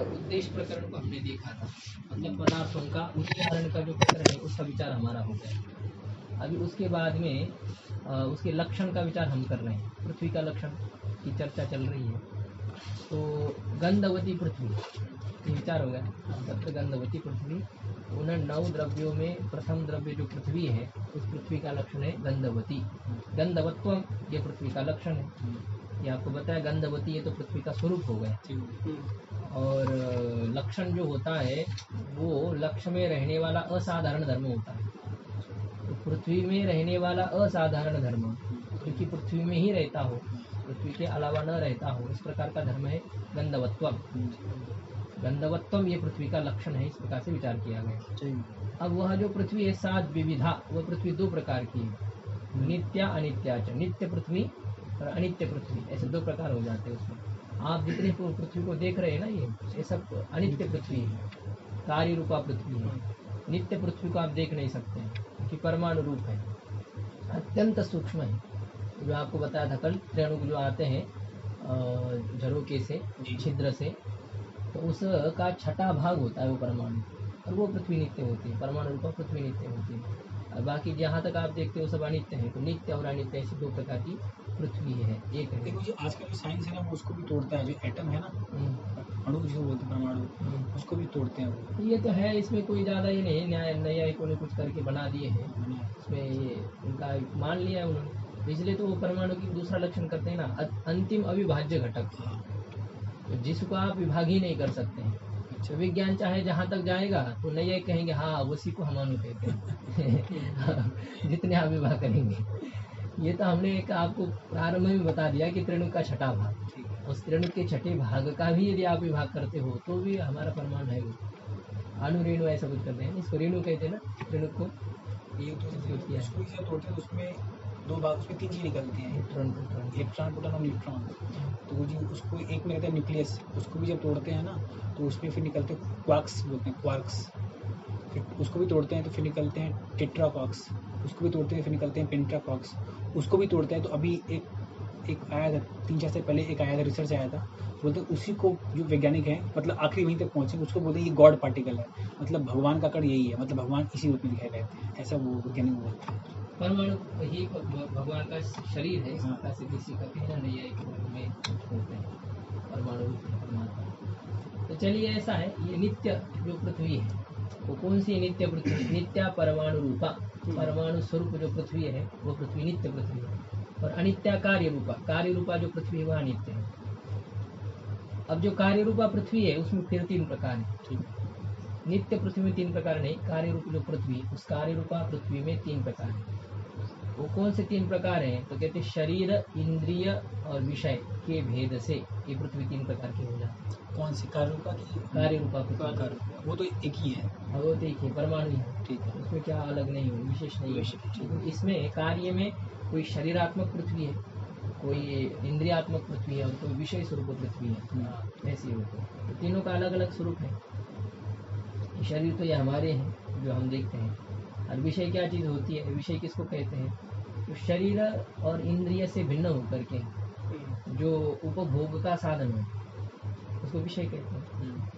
उद्देश्य प्रकरण को हमने देखा था, मतलब पदार्थों का उदाहरण का जो प्रकरण है उसका विचार हमारा हो गया। अभी उसके बाद में उसके लक्षण का विचार हम कर रहे हैं। पृथ्वी का लक्षण की चर्चा चल रही है। तो गंधवती पृथ्वी ये विचार हो गया। तत्र गंधवती पृथ्वी, उन 9 द्रव्यों में प्रथम द्रव्य जो पृथ्वी है उस पृथ्वी का लक्षण है गंधवती। गंधवत्वम ये पृथ्वी का लक्षण है। ये आपको बताया गंधवती ये तो पृथ्वी का स्वरूप हो गया। और लक्षण जो होता है वो लक्ष्य में रहने वाला असाधारण धर्म होता है। तो पृथ्वी में रहने वाला असाधारण धर्म, क्योंकि पृथ्वी में ही रहता हो, पृथ्वी के अलावा न रहता हो, इस प्रकार का धर्म है गंधवत्वम। गंधवत्वम ये पृथ्वी का लक्षण है, इस प्रकार से विचार किया गया। अब वह जो पृथ्वी है सात विविधा, वह पृथ्वी 2 प्रकार की है, नित्या अनित्याच। नित्य पृथ्वी और अनित्य पृथ्वी, ऐसे 2 प्रकार हो जाते हैं उसमें। आप जितने पृथ्वी को देख रहे हैं ना, ये सब अनित्य पृथ्वी है, कार्य रूपा पृथ्वी है। नित्य पृथ्वी को आप देख नहीं सकते हैं क्योंकि परमाणु रूप है, अत्यंत सूक्ष्म है। जो आपको बताया था कल, रेणु जो आते हैं झरोके से, छिद्र से, तो उसका छठा भाग होता है वो परमाणु, और वो पृथ्वी नित्य होती है। परमाणु रूपा पृथ्वी नित्य होती है। और बाकी जहाँ तक आप देखते हो सब अनित्य है। तो नित्य और अनित्य ऐसी 2 प्रकार की पृथ्वी है। एक है देखो, जो आज का जो साइंस है ना, वो उसको भी तोड़ता है। जो एटम है ना, अणु जिसको बोलते हैं परमाणु, उसको भी तोड़ते हैं वो। ये तो है, इसमें कोई ज़्यादा ये नहीं, न्यायिकों ने कुछ करके बना दिए हैं इसमें, ये उनका मान लिया है उन्होंने। इसलिए तो वो परमाणु की दूसरा लक्षण करते हैं ना, अंतिम अविभाज्य घटक, तो जिसको आप विभाग ही नहीं कर सकते हैं। अच्छा, विज्ञान चाहे जहाँ तक जाएगा तो नहीं कहेंगे हाँ उसी को हम अणु कहते हैं जितने आप विभाग करेंगे। ये तो हमने एक आपको प्रारंभ में बता दिया कि त्रिणु का छठा भाग, उस त्रिणु के छठे भाग का भी यदि आप विभाग करते हो तो भी हमारा परमाणु है वो। अणु रेणु ऐसा कुछ करते हैं, इसको रेणु कहते हैं ना, त्रिणु को। ये तो तोड़ते हैं, उसमें 2 भाग, उसमें 3 चीज निकलती हैं, इलेक्ट्रॉन, प्रोटॉन और न्यूट्रॉन। तो वो जी उसको एक में रहता है न्यूक्लियस, उसको भी जब तोड़ते हैं ना तो उसमें फिर निकलते हैं क्वार्क्स, बोलते हैं क्वार्क्स। फिर उसको भी तोड़ते हैं तो फिर निकलते हैं टेट्रा क्वार्क्स, उसको भी तोड़ते हैं फिर निकलते हैं पेंटा क्वार्क्स, उसको भी तोड़ते हैं। तो अभी एक आया था 3-4 साल पहले, एक आया था, रिसर्च आया था, बोलते हैं उसी को जो वैज्ञानिक है, मतलब आखिरी वहीं तक पहुंचे, उसको बोलते हैं ये गॉड पार्टिकल है, मतलब भगवान का कण यही है, मतलब भगवान इसी रूप में दिखाई देते हैं, ऐसा वो वैज्ञानिक बोलते हैं। परमाणु ही भगवान का शरीर है, से किसी का कहना नहीं है में होते हैं परमाणु परमात्मा। तो चलिए ऐसा है, ये नित्य जो पृथ्वी है वो कौन सी नित्य पृथ्वी? नित्या परमाणु रूपा, परमाणु स्वरूप जो पृथ्वी है वो पृथ्वी नित्य पृथ्वी है। और अनित्या कार्य रूपा, कार्य रूपा जो पृथ्वी है वह नित्य है। अब जो कार्य रूपा पृथ्वी है उसमें फिर 3 प्रकार है। नित्य पृथ्वी में 3 प्रकार नहीं, कार्य रूप जो पृथ्वी, उस कार्य रूपा पृथ्वी में 3 प्रकार है। वो कौन से 3 प्रकार हैं? तो कहते शरीर, इंद्रिय और विषय के भेद से ये पृथ्वी 3 प्रकार की हो जाती है। कौन सी? कार्य रूपा की? कार्य रूपा पृथ्वी, वो तो एक ही है, वो तो एक ही परमाणु ही है, ठीक है, उसमें क्या अलग नहीं हो, विशेष नहीं है। इसमें कार्य में कोई शरीरात्मक पृथ्वी है, कोई इंद्रियात्मक पृथ्वी है और कोई विषय स्वरूप पृथ्वी है, ऐसी होती है। तो तीनों का अलग अलग स्वरूप है। शरीर तो ये हमारे हैं जो हम देखते हैं, और विषय क्या चीज़ होती है? विषय किसको कहते हैं? तो शरीर और इंद्रिय से भिन्न होकर के जो उपभोग का साधन है उसको विषय कहते हैं।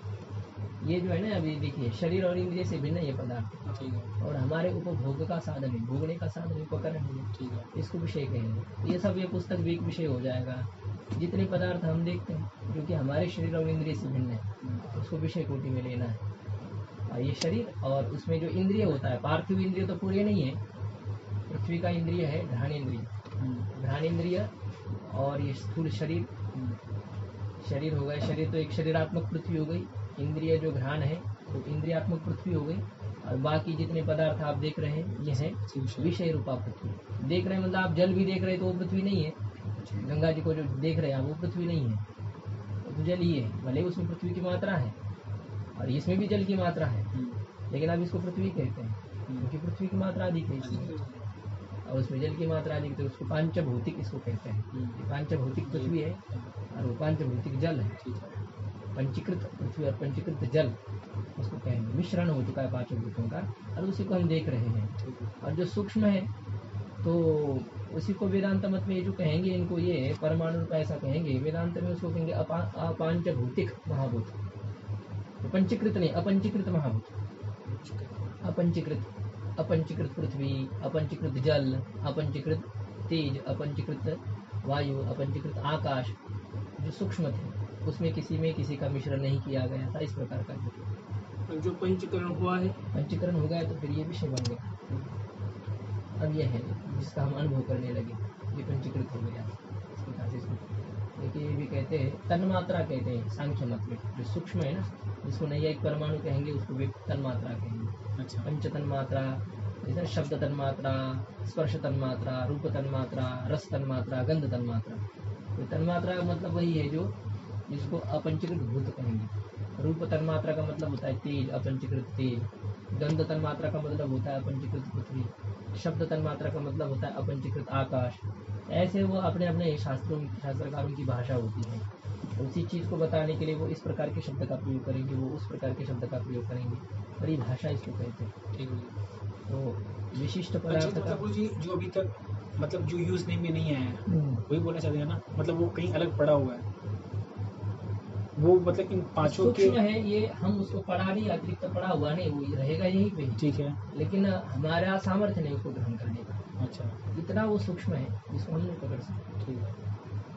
ये जो है ना, अभी देखिए शरीर और इंद्रिय से भिन्न ये पदार्थ, और हमारे उपभोग का साधन है, भोगने का साधन, उपकरण है, इसको विषय कहेंगे। ये सब ये पुस्तक भी एक विषय हो जाएगा। जितने पदार्थ हम देखते हैं जो कि हमारे शरीर और इंद्रिय से भिन्न है उसको विषय कोटि में लेना है। और ये शरीर और उसमें जो इंद्रिय होता है, पार्थिव इंद्रिय तो पूरे नहीं है, पृथ्वी का इंद्रिय है घ्राणेन्द्रिय, घ्राणेन्द्रिय और ये स्थूल शरीर, शरीर हो गए। शरीर तो एक शरीरात्मक पृथ्वी हो गई, इंद्रिय जो घ्राण है तो इंद्रियात्मक पृथ्वी हो गई, और बाकी जितने पदार्थ आप देख रहे हैं ये है विषय रूपा पृथ्वी। देख रहे हैं मतलब आप जल भी देख रहे हैं तो वो पृथ्वी नहीं है। गंगा जी को जो देख रहे हैं वो पृथ्वी नहीं है, तो जल ही है। भले उसमें पृथ्वी की मात्रा है और इसमें भी जल की मात्रा है, लेकिन आप इसको पृथ्वी कहते हैं क्योंकि पृथ्वी की मात्रा अधिक है इसमें, और उसमें जल की मात्रा अधिक, तो उसको पांचभौतिक इसको कहते हैं। पांचभौतिक पृथ्वी है और वो पांचभौतिक जल है। पंचीकृत पृथ्वी और पंचीकृत जल उसको कहेंगे, मिश्रण हो चुका है 5 भूतों का, और उसी को हम देख रहे हैं। और जो सूक्ष्म है तो उसी को वेदांत मत में जो कहेंगे, इनको ये परमाणु का ऐसा कहेंगे, वेदांत में उसको कहेंगे अपांचभौतिक महाभूत। तो पंचीकृत नहीं, अपंचीकृत महाभूत, अपंचीकृत पृथ्वी, अपंचीकृत जल, अपंचीकृत तेज, अपंचीकृत वायु, अपंचीकृत आकाश, जो सूक्ष्म थे उसमें किसी का मिश्रण नहीं किया गया था, इस प्रकार का जो पंचीकरण हुआ है, पंचीकरण हो गया तो फिर ये विषय बन गया। अब यह है जिसका हम अनुभव करने लगे, ये पंचीकृत हो गया इस प्रकार से। इसको देखिए ये भी कहते हैं तन्मात्रा कहते हैं सांख्य मत में, जो सूक्ष्म है ना, जिसको नैयायिक परमाणु कहेंगे उसको वे तन्मात्रा कहेंगे। अच्छा, पंच तन्मात्रा जैसे शब्द तन्मात्रा, स्पर्श तन्मात्रा, रूप तन्मात्रा, रस तन्मात्रा, गंध तन्मात्रा। तो तन्मात्रा का मतलब वही है जो जिसको अपंचीकृत भूत कहेंगे। रूप तन्मात्रा का मतलब होता है तेज, अपंचीकृत तेज। गंध तन्मात्रा का मतलब होता है अपंचीकृत पृथ्वी। शब्द तन्मात्रा का मतलब होता है अपंचीकृत आकाश। ऐसे वो अपने अपने शास्त्रकारों की भाषा होती है, उसी चीज़ को बताने के लिए वो इस प्रकार के शब्द का प्रयोग करेंगे, वो उस प्रकार के शब्द का प्रयोग करेंगे, परिभाषा इसको कहते हैं। ठीक है। तो विशिष्ट अच्छा, पदार्थ तो का मतलब जी जो अभी तक मतलब जो यूज नहीं में नहीं आया है, वही बोलना चाहते हैं ना, मतलब वो कहीं अलग पड़ा हुआ है, वो मतलब इन पांचों के सूक्ष्म है ये, हम उसको पढ़ा नहीं, अतिरिक्त पढ़ा हुआ नहीं, वो रहेगा यहीं पे। ठीक है, लेकिन हमारा सामर्थ्य नहीं उसको ग्रहण करने का, अच्छा, इतना वो सूक्ष्म है जिसको हम नहीं पकड़ सकते। ठीक है,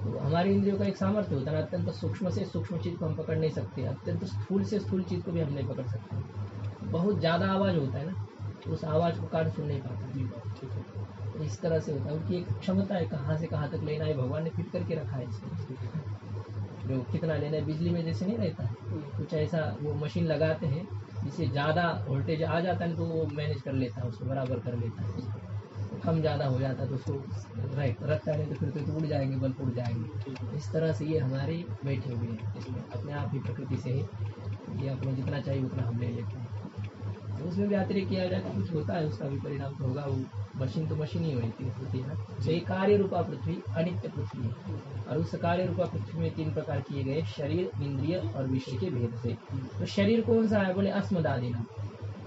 तो हमारी इंद्रियों का एक सामर्थ्य होता है, अत्यंत सूक्ष्म से सूक्ष्म चीज को हम पकड़ नहीं सकते, अत्यंत स्थूल से स्थूल चीज को भी हम नहीं पकड़ सकते। बहुत ज्यादा आवाज होता है ना, तो उस आवाज को कान सुन नहीं पाता। ठीक है, तो इस तरह से होता है, उनकी एक क्षमता है कहाँ से कहाँ तक लेना है, भगवान ने फिट करके रखा है इसको। जो कितना लेना है, बिजली में जैसे नहीं रहता है, कुछ ऐसा वो मशीन लगाते हैं जिससे ज़्यादा वोल्टेज आ जाता है तो वो मैनेज कर लेता है, उसको बराबर कर लेता है। तो कम ज़्यादा हो जाता है तो उसको रखता है, तो फिर तो उड़ जाएंगे, बल्ब उड़ जाएंगे। इस तरह से ये हमारे बैठे हुए हैं, इसमें अपने आप ही प्रकृति से ही ये अपने जितना चाहिए उतना हम ले लेते हैं। तो उसमें भी अतिरिक्त किया जाता है, कुछ होता है उसका भी परिणाम तो होगा। वो मशीन तो मशीन ही होती है ना। तो ये कार्य रूपा पृथ्वी अनित्य पृथ्वी है, और उस कार्य रूपा पृथ्वी में 3 प्रकार किए गए, शरीर, इंद्रिय और विषय के भेद से। तो शरीर कौन सा है, बोले अस्मद आदि नाम,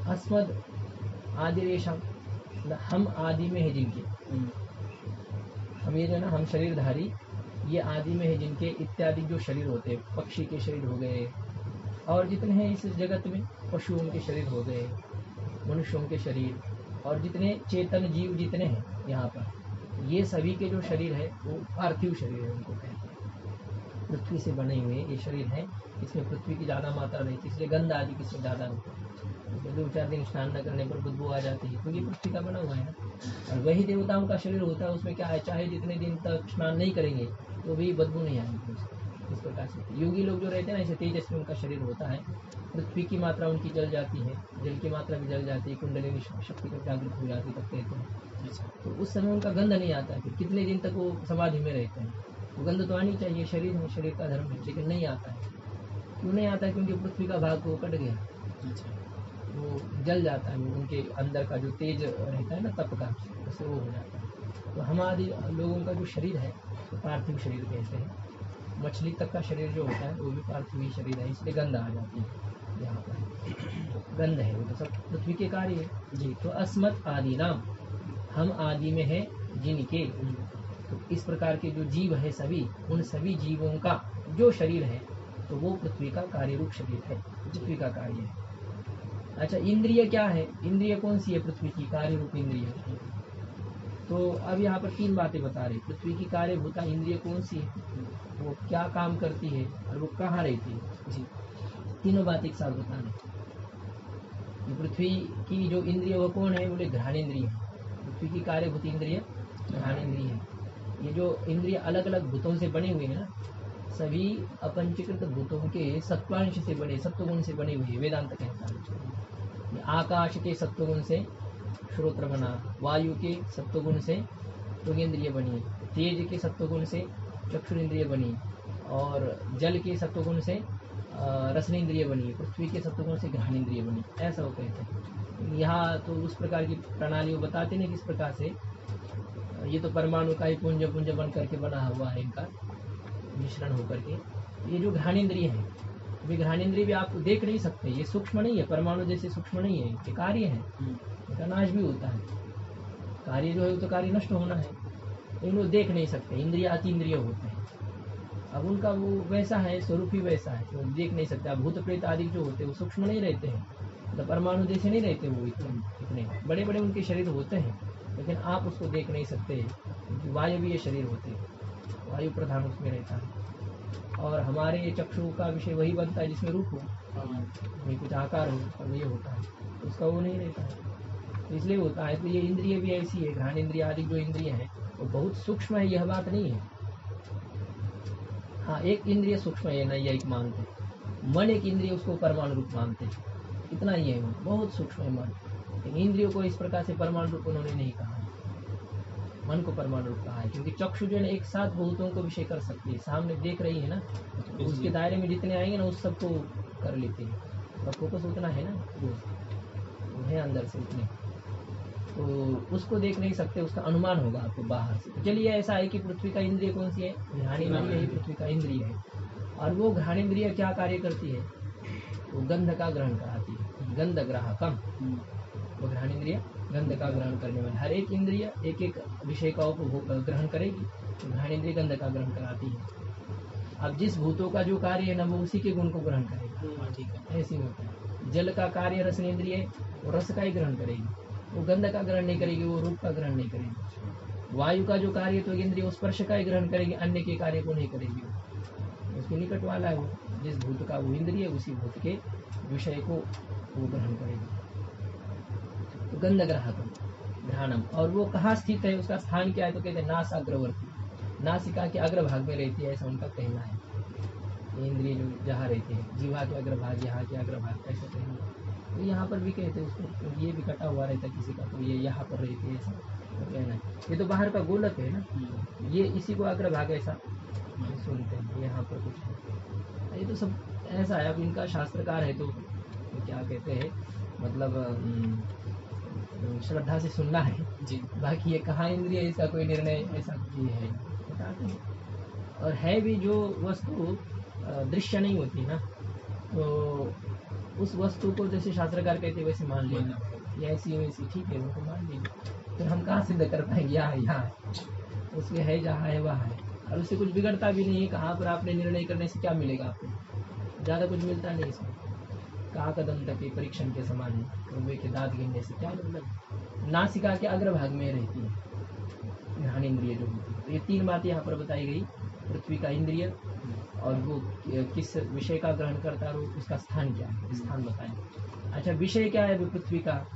अस्मद आदि रेशम, हम आदि में है जिनके, हम ये जो ना हम शरीरधारी, ये आदि में है जिनके, इत्यादि जो शरीर होते हैं, पक्षी के शरीर हो गए, और जितने हैं इस जगत में, पशुओं के शरीर हो गए, मनुष्यों के शरीर, और जितने चेतन जीव जितने हैं यहाँ पर, ये सभी के जो शरीर है वो पार्थिव शरीर है, उनको कहते हैं। पृथ्वी से बने हुए ये शरीर है, इसमें पृथ्वी की ज़्यादा मात्रा रहती है, इसलिए गंध आदि किसमें ज़्यादा होता है। इसमें 2-4 दिन स्नान न करने पर बदबू आ जाती है, क्योंकि पृथ्वी का बना हुआ है ना। और वही देवताओं का शरीर होता है, उसमें क्या है, चाहे जितने दिन तक स्नान नहीं करेंगे तो भी बदबू नहीं आएगी। इस प्रकार से योगी लोग जो रहते हैं ना, ऐसे तेजस्वी उनका शरीर होता है, पृथ्वी की मात्रा उनकी जल जाती है, जल की मात्रा भी जल जाती है, कुंडलिनी शक्ति का जागृत हो जाती तब कहते हैं। तो उस समय उनका गंध नहीं आता है, फिर कितने दिन तक वो समाधि में रहते हैं। तो गंध तो आनी चाहिए, शरीर है, शरीर का धर्म है, लेकिन नहीं आता है। क्यों नहीं आता है, क्योंकि पृथ्वी का भाग वो कट गया, वो जल जाता है, उनके अंदर का जो तेज रहता है ना तप का, उससे वो हो जाता है। तो हमारे लोगों का जो शरीर है तो पार्थिव शरीर कहते हैं। मछली तक का शरीर जो होता है वो भी पार्थिव ही शरीर है, इसलिए गंध आ जाती है यहाँ पर। गंध है वो तो सब पृथ्वी के कार्य है जी। तो अस्मत् आदि नाम, हम आदि में है जिनके, तो इस प्रकार के जो जीव है सभी, उन सभी जीवों का जो शरीर है तो वो पृथ्वी का कार्य रूप शरीर है, पृथ्वी का कार्य है। अच्छा, इंद्रिय क्या है, इंद्रिय कौन सी है, पृथ्वी की कार्य रूप इंद्रिय। तो अब यहाँ पर 3 बातें बता रहे, पृथ्वी की कार्यभूता इंद्रिय कौन सी है, वो क्या काम करती है और वो कहाँ रहती है जी। तीनों बात एक साथ बता रहे। पृथ्वी की जो इंद्रिय वो कौन है, बोले घ्राणेन्द्रिय है। पृथ्वी की कार्यभूत इंद्रिय घ्राणेन्द्रिय है। ये जो इंद्रिय अलग अलग भूतों से बने हुए हैं ना, सभी अपंचीकृत भूतों के सत्वांश से बने, सत्वगुण से बने हुए, वेदांत कहता है। आकाश के सत्वगुण से श्रोत्र बना, वायु के सत्वगुण से त्वगेंद्रिय बनी, तेज के सत्वगुण से चक्षुरेंद्रिय बनी, और जल के सत्वगुण से रसनेन्द्रिय बनी, पृथ्वी के सत्वगुण से घ्राणेन्द्रिय बनी, ऐसा वो कहते हैं। यहाँ तो उस प्रकार की प्रणाली वो बताते नहीं किस प्रकार से, ये तो परमाणु का ही पुंज पुंज बन करके बना हुआ है, इनका मिश्रण होकर के। ये जो घ्राणेन्द्रिय है, ये घ्राणेन्द्रिय भी आप देख नहीं सकते, ये सूक्ष्म नहीं है, परमाणु जैसे सूक्ष्म नहीं है, ये कार्य है, इनका नाश भी होता है। कार्य जो है वो तो कार्य नष्ट होना है, लेकिन वो देख नहीं सकते, इंद्रिय अतीन्द्रिय होते हैं। अब उनका वो वैसा है, स्वरूप ही वैसा है, वो देख नहीं सकते। अब भूत प्रेत आदि जो होते हैं वो सूक्ष्म नहीं रहते हैं, मतलब परमाणु जैसे नहीं रहते वो, इतने बड़े बड़े उनके शरीर होते हैं, लेकिन आप उसको देख नहीं सकते, क्योंकि वायवीय शरीर होते हैं, वायु प्रधान उसमें रहता है। और हमारे चक्षु का विषय वही बनता है जिसमें रूप हो, वही कुछ आकार हो, और ये होता है, उसका वो नहीं रहता है, तो इसलिए होता है। तो ये इंद्रिय भी ऐसी है, घ्राण इंद्रिय आदि जो इंद्रिय है वो बहुत सूक्ष्म है, यह बात नहीं है। हाँ, एक इंद्रिय सूक्ष्म है, नहीं एक मानते, मन एक इंद्रिय उसको परमाणु रूप मानते, इतना ही है, वो बहुत सूक्ष्म है मन। लेकिन इंद्रियों को इस प्रकार से परमाणु रूप उन्होंने नहीं कहा है, मन को परमाणु रूप कहा है, क्योंकि चक्षु जो है एक साथ बहुतों को विषय कर सकती है, सामने देख रही है ना, तो उसके दायरे में जितने आएंगे ना उस सबको कर लेते हैं, उसका फोकस उतना है ना, वो है अंदर से उतने, तो उसको देख नहीं सकते, उसका अनुमान होगा आपको बाहर से। तो चलिए ऐसा है कि पृथ्वी का इंद्रिय कौन सी है, घ्राणेन्द्रिय ही पृथ्वी का इंद्रिय है। और वो घ्राणेन्द्रिय क्या कार्य करती है, वो गंध का ग्रहण कराती है, गंध ग्राहकम, वो घ्राणेन्द्रिय गंध का ग्रहण करने वाले, हर एक इंद्रिय एक एक विषय का उपभोग ग्रहण करेगी, तो घ्राणेन्द्रिय गंध का ग्रहण कराती है। अब जिस भूतों का जो कार्य है ना वो उसी के गुण को ग्रहण करेगा, ठीक है, ऐसी होता है। जल का कार्य रसनेन्द्रिय, वो रस का ही ग्रहण करेगी, वो गंध का ग्रहण नहीं करेगी, वो रूप का ग्रहण नहीं करेगी। वायु का जो कार्य तो इंद्रिय स्पर्श का ही ग्रहण करेगी, अन्य के कार्य को नहीं करेगी, उसके निकट वाला है वो, जिस भूत का वो इंद्रिय उसी भूत के विषय को वो ग्रहण करेगी। तो गंध ग्राहकम घ्राणम, और वो कहाँ स्थित है, उसका स्थान क्या है, तो कहते हैं नासाग्रवर्ती, नासिका के अग्रभाग में रहती है, ऐसा उनका कहना है। ये इंद्रिय जो जहाँ रहते हैं, जीवा के अग्रभाग, यहाँ के अग्रभाग, ऐसा कहना है। तो यहाँ पर भी कहते हैं उसको, ये भी कटा हुआ रहता है किसी का, तो ये यहाँ पर रहती है, ऐसा तो कहना है। ये तो बाहर का गोलक है ना, ये इसी को अग्रभाग ऐसा सुनते हैं, यहाँ पर कुछ है, ये तो सब ऐसा है। अब इनका शास्त्रकार है तो क्या कहते हैं, मतलब श्रद्धा से सुनना है जी, बाकी ये कहाँ इंद्रिय, इसका कोई निर्णय ऐसा ये है बताते हैं। और है भी जो वस्तु दृश्य नहीं होती ना, तो उस वस्तु को जैसे शास्त्रकार कहते वैसे मान लेना, ये ऐसी वैसी ठीक है, उनको मान लीजिए, फिर हम कहाँ सिद्ध कर पाएंगे, यहाँ है, उसमें है, जहाँ है वहाँ है, और उससे कुछ बिगड़ता भी नहीं है। कहाँ पर आपने निर्णय करने से क्या मिलेगा, आपको ज़्यादा कुछ मिलता नहीं इसमें, कहाँ कदम तक के परीक्षण के समान है, कौवे के दांत गिनने से क्या मतलब। नासिका के अग्रभाग में रहती है घ्राणेन्द्रिय जो होती है। तो ये तीन बातें यहाँ पर बताई गई, पृथ्वी का इंद्रिय, और वो किस विषय का ग्रहण करता है, और उसका स्थान क्या है, स्थान बताएं। अच्छा, विषय क्या है पृथ्वी का,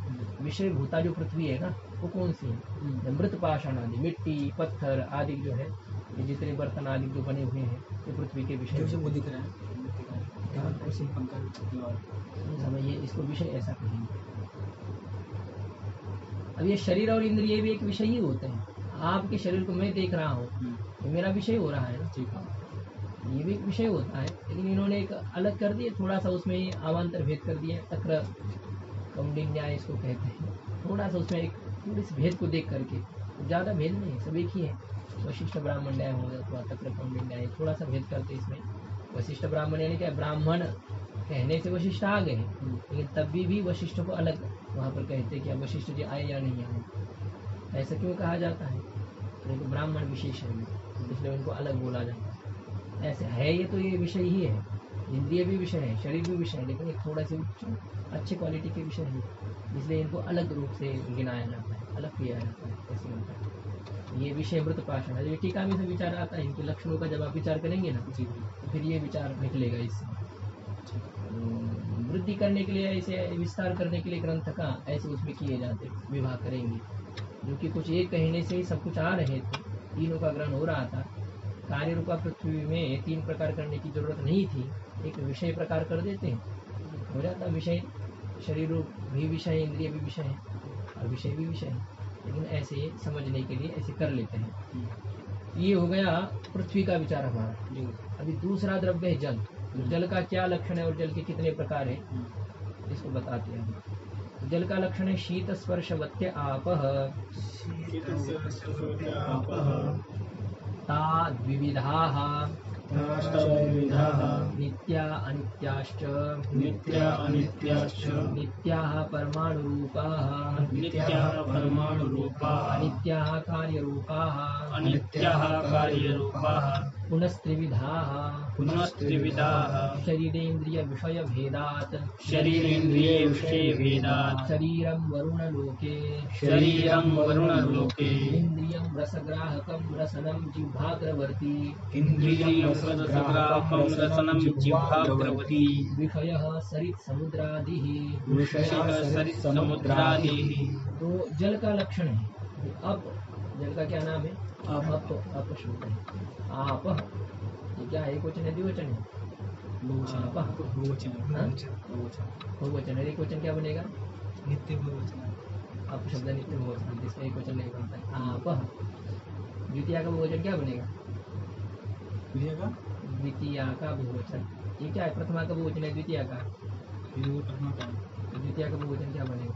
विषय भूता जो पृथ्वी है ना वो कौन सी है, मृत पाषाण आदि, मिट्टी पत्थर आदि जो है, ये जितने बर्तन आदि जो बने हुए हैं ये पृथ्वी के विषय वो दिख रहे हैं, समझिए इसको विषय ऐसा कहेंगे। अब ये शरीर और इंद्रिय भी एक विषय ही होते हैं। आपके शरीर को मैं देख रहा हूँ, तो मेरा विषय हो रहा है ना, ये भी एक विषय होता है, लेकिन इन्होंने एक अलग कर दिया थोड़ा सा, उसमें अवान्तर भेद कर दिया, तक्र कौंडिन्य न्याय इसको कहते हैं। थोड़ा सा उसमें एक थोड़ी सी भेद को देख करके, ज़्यादा भेद नहीं, सब एक ही है। वशिष्ठ ब्राह्मण न्याय हो जाता, तक्र कौंडिन्य न्याय, थोड़ा सा भेद करते इसमें। वशिष्ठ ब्राह्मण यानी क्या, ब्राह्मण कहने से वशिष्ठ आ गए, लेकिन तब भी वशिष्ठ को अलग वहाँ पर कहते कि वशिष्ठ जी आए या नहीं आए, ऐसा क्यों कहा जाता है, तो ब्राह्मण विशेष है, इसलिए उनको अलग बोला जाता है। ऐसे है ये, तो ये विषय ही है, इंद्रिय भी विषय है, शरीर भी विषय है, लेकिन एक थोड़ा से अच्छे क्वालिटी के विषय है, इसलिए इनको अलग रूप से गिनाया जाता है, अलग किया जाता है, ऐसे होता है। ये विषय मृत पाषाण, ये टीका में से विचार आता है, इनके लक्षणों का जब आप विचार करेंगे ना तो फिर ये विचार निकलेगा इससे। वृद्धि करने के लिए, ऐसे विस्तार करने के लिए ग्रंथ का ऐसे उसमें किए जाते, विभाग करेंगे, जो कि कुछ एक कहने से ही सब कुछ आ रहे थे, तीनों का ग्रहण हो रहा था। कार्य रूपा पृथ्वी में तीन प्रकार करने की जरूरत नहीं थी, एक विषय प्रकार कर देते हैं, हो जाता विषय, शरीर रूप भी विषय, इंद्रिय भी विषय है और विषय भी विषय है, लेकिन ऐसे समझने के लिए ऐसे कर लेते हैं। ये हो गया पृथ्वी का विचार हमारा। अभी दूसरा द्रव्य है जल, जल का क्या लक्षण है और जल के कितने प्रकार है इसको बताते हैं। जल का लक्षण है शीत स्पर्शवत्य आपः, ता द्विविधाः, नित्या अनित्याश्च, नित्याः परमाणुरूपाः, अनित्याः कार्यरूपाः, पुनस्त्रिविधाः पुनस्त्रिविधाः शरीरेन्द्रिय विषय भेदात् शरीरेन्द्रिये विषयभेदात् शरीरं वरुणलोके शरीरं वरुणलोके इन्द्रियं रसग्राहकं रसनं जिह्वाग्रवर्ती इन्द्रियं रसग्राहकं रसनं जिह्वाग्रवर्ती विषयः सरित्समुद्रादिः विषयः सरित्समुद्रादिः। तो जल का लक्षण है। अब जल का क्या नाम है? अप शब्द है। आप ये क्या है? एक वचन है द्विवचन है? बहुवचन है। एक वचन क्या बनेगा? नित्य बहुवचन। आप शब्द नित्य बहुवचन, जिसमें एक वचन नहीं बनता है। आप द्वितीय का बहुवचन क्या बनेगा? द्वितीय का बहुवचन ये क्या है? प्रथमा का बहुवचन है द्वितीय का, द्वितीय का बहुवचन क्या बनेगा?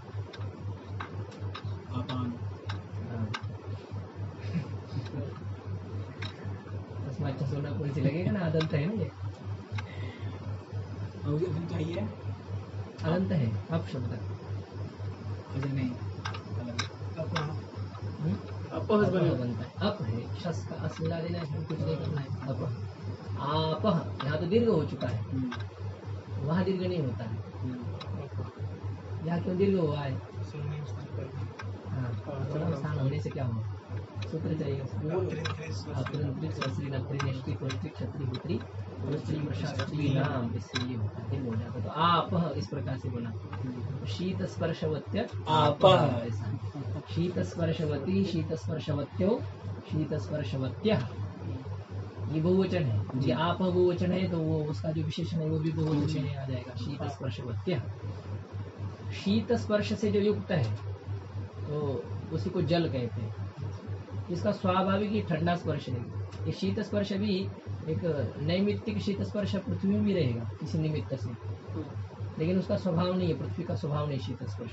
उसमें अच्छा सोना कोई से लगेगा ना? अदंत है ना ये, चाहिए अदंत है अप शब्द। नहीं अपह बनता है। अप है, शस का अस मिला देना है, कुछ नहीं करना है। अपह आपह, यहाँ तो दीर्घ हो चुका है, वहाँ दीर्घ नहीं होता है। यहाँ क्यों दीर्घ हुआ है? हाँ, चरम स्थान होने से क्या हुआ? सूत्र चाहिए। नाम इससे ये होता है, हो जाता है। तो आप इस प्रकार से बना। शीत स्पर्शवत्य आप ऐसा, शीत स्पर्शवती, शीत स्पर्शवत्यो, शीत स्पर्शवत्यः, ये बहुवचन है। ये आप बहुवचन है तो वो उसका जो विशेषण है वो भी बहुवचन में आ जाएगा। शीत स्पर्शवत्यः, शीत स्पर्श से जो युक्त है तो उसी को जल कहते हैं। इसका स्वाभाविक ही ठंडा स्पर्श है। ये शीत स्पर्श भी एक नैमित्तिक शीत स्पर्श पृथ्वी में भी रहेगा किसी निमित्त से, लेकिन उसका स्वभाव नहीं है, पृथ्वी का स्वभाव नहीं शीत स्पर्श।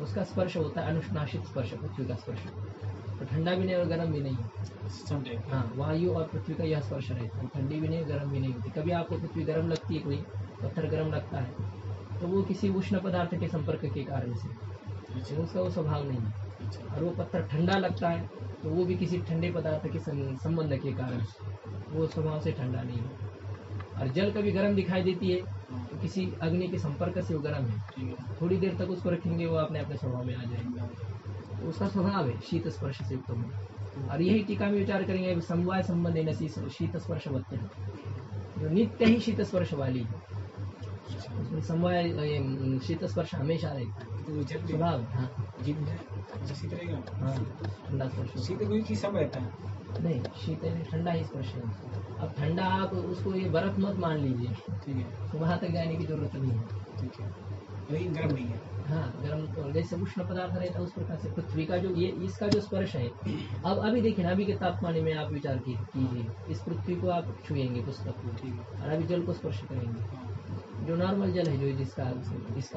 उसका स्पर्श होता है अनुष्णाशित स्पर्श, पृथ्वी का स्पर्श। तो ठंडा भी नहीं और गर्म भी नहीं। हाँ, वायु और पृथ्वी का यह स्पर्श रहता है, ठंडी भी नहीं गर्म भी नहीं होती। कभी आपको पृथ्वी गर्म लगती है, कोई पत्थर गर्म लगता है तो वो किसी उष्ण पदार्थ के संपर्क के कारण से, उसका वो स्वभाव नहीं है। और वो पत्थर ठंडा लगता है तो वो भी किसी ठंडे पदार्थ के संबंध के कारण, वो स्वभाव से ठंडा नहीं है। और जल कभी गर्म दिखाई देती है तो किसी अग्नि के संपर्क से वो गर्म है, थोड़ी देर तक उसको रखेंगे वो अपने अपने स्वभाव में आ जाएगा। तो उसका स्वभाव है शीत स्पर्श से युक्त होना। और यही टीका में विचार करेंगे समवाय संबंध शीत स्पर्श बनते हैं, जो नित्य ही शीत स्पर्श वाली है, उसमें समवाय शीत स्पर्श हमेशा रहता है स्वभाव। हाँ, ठंडा स्पर्श सब रहता है। नहीं, शीत ठंडा ही स्पर्श है। अब ठंडा आप उसको ये बर्फ मत मान लीजिए, ठीक है, तो वहाँ तक जाने की जरूरत नहीं है। ठीक है, लेकिन गर्म नहीं है। हाँ, गर्म तो जैसे उष्ण पदार्थ रहता है उस प्रकार से पृथ्वी का जो ये इसका जो स्पर्श है। अब अभी देखिए ना, अभी के तापमान में आप विचार कीजिए, इस पृथ्वी को आप छुएंगे पुस्तक को, ठीक है, और अभी जल को स्पर्श करेंगे। जो नॉर्मल जल है, जो जिसका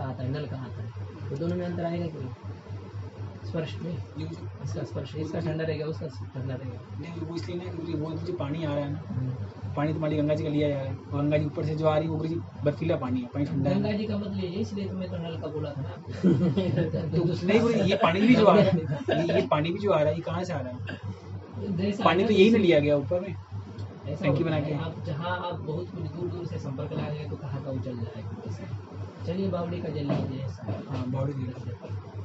आता है, नल का आता है, तो दोनों में अंतर आएगा कोई स्पर्श में? इसका स्पर्श, इसका ठंडा रहेगा, उसका ठंडा रहेगा। नहीं, वो इसलिए ना क्योंकि वो जो पानी आ रहा है ना, पानी तुम्हारी गंगा जी का लिया जा रहा है, और गंगा जी ऊपर से जो आ रही है वो बर्फीला पानी है, पानी ठंडा है। गंगा जी का मत लीजिए, इसलिए तो मैं तो नल का बोला था ना। तो नहीं, ये पानी भी जो आ रहा है, ये पानी भी जो आ रहा है, ये कहाँ से आ रहा है? पानी तो यही ना लिया गया ऊपर में, टंकी बना के। आप जहाँ आप बहुत कुछ दूर से संपर्क लाएंगे तो कहाँ का उचल जाएगा। चलिए बावड़ी का जल लीजिए, हाँ, बावड़ी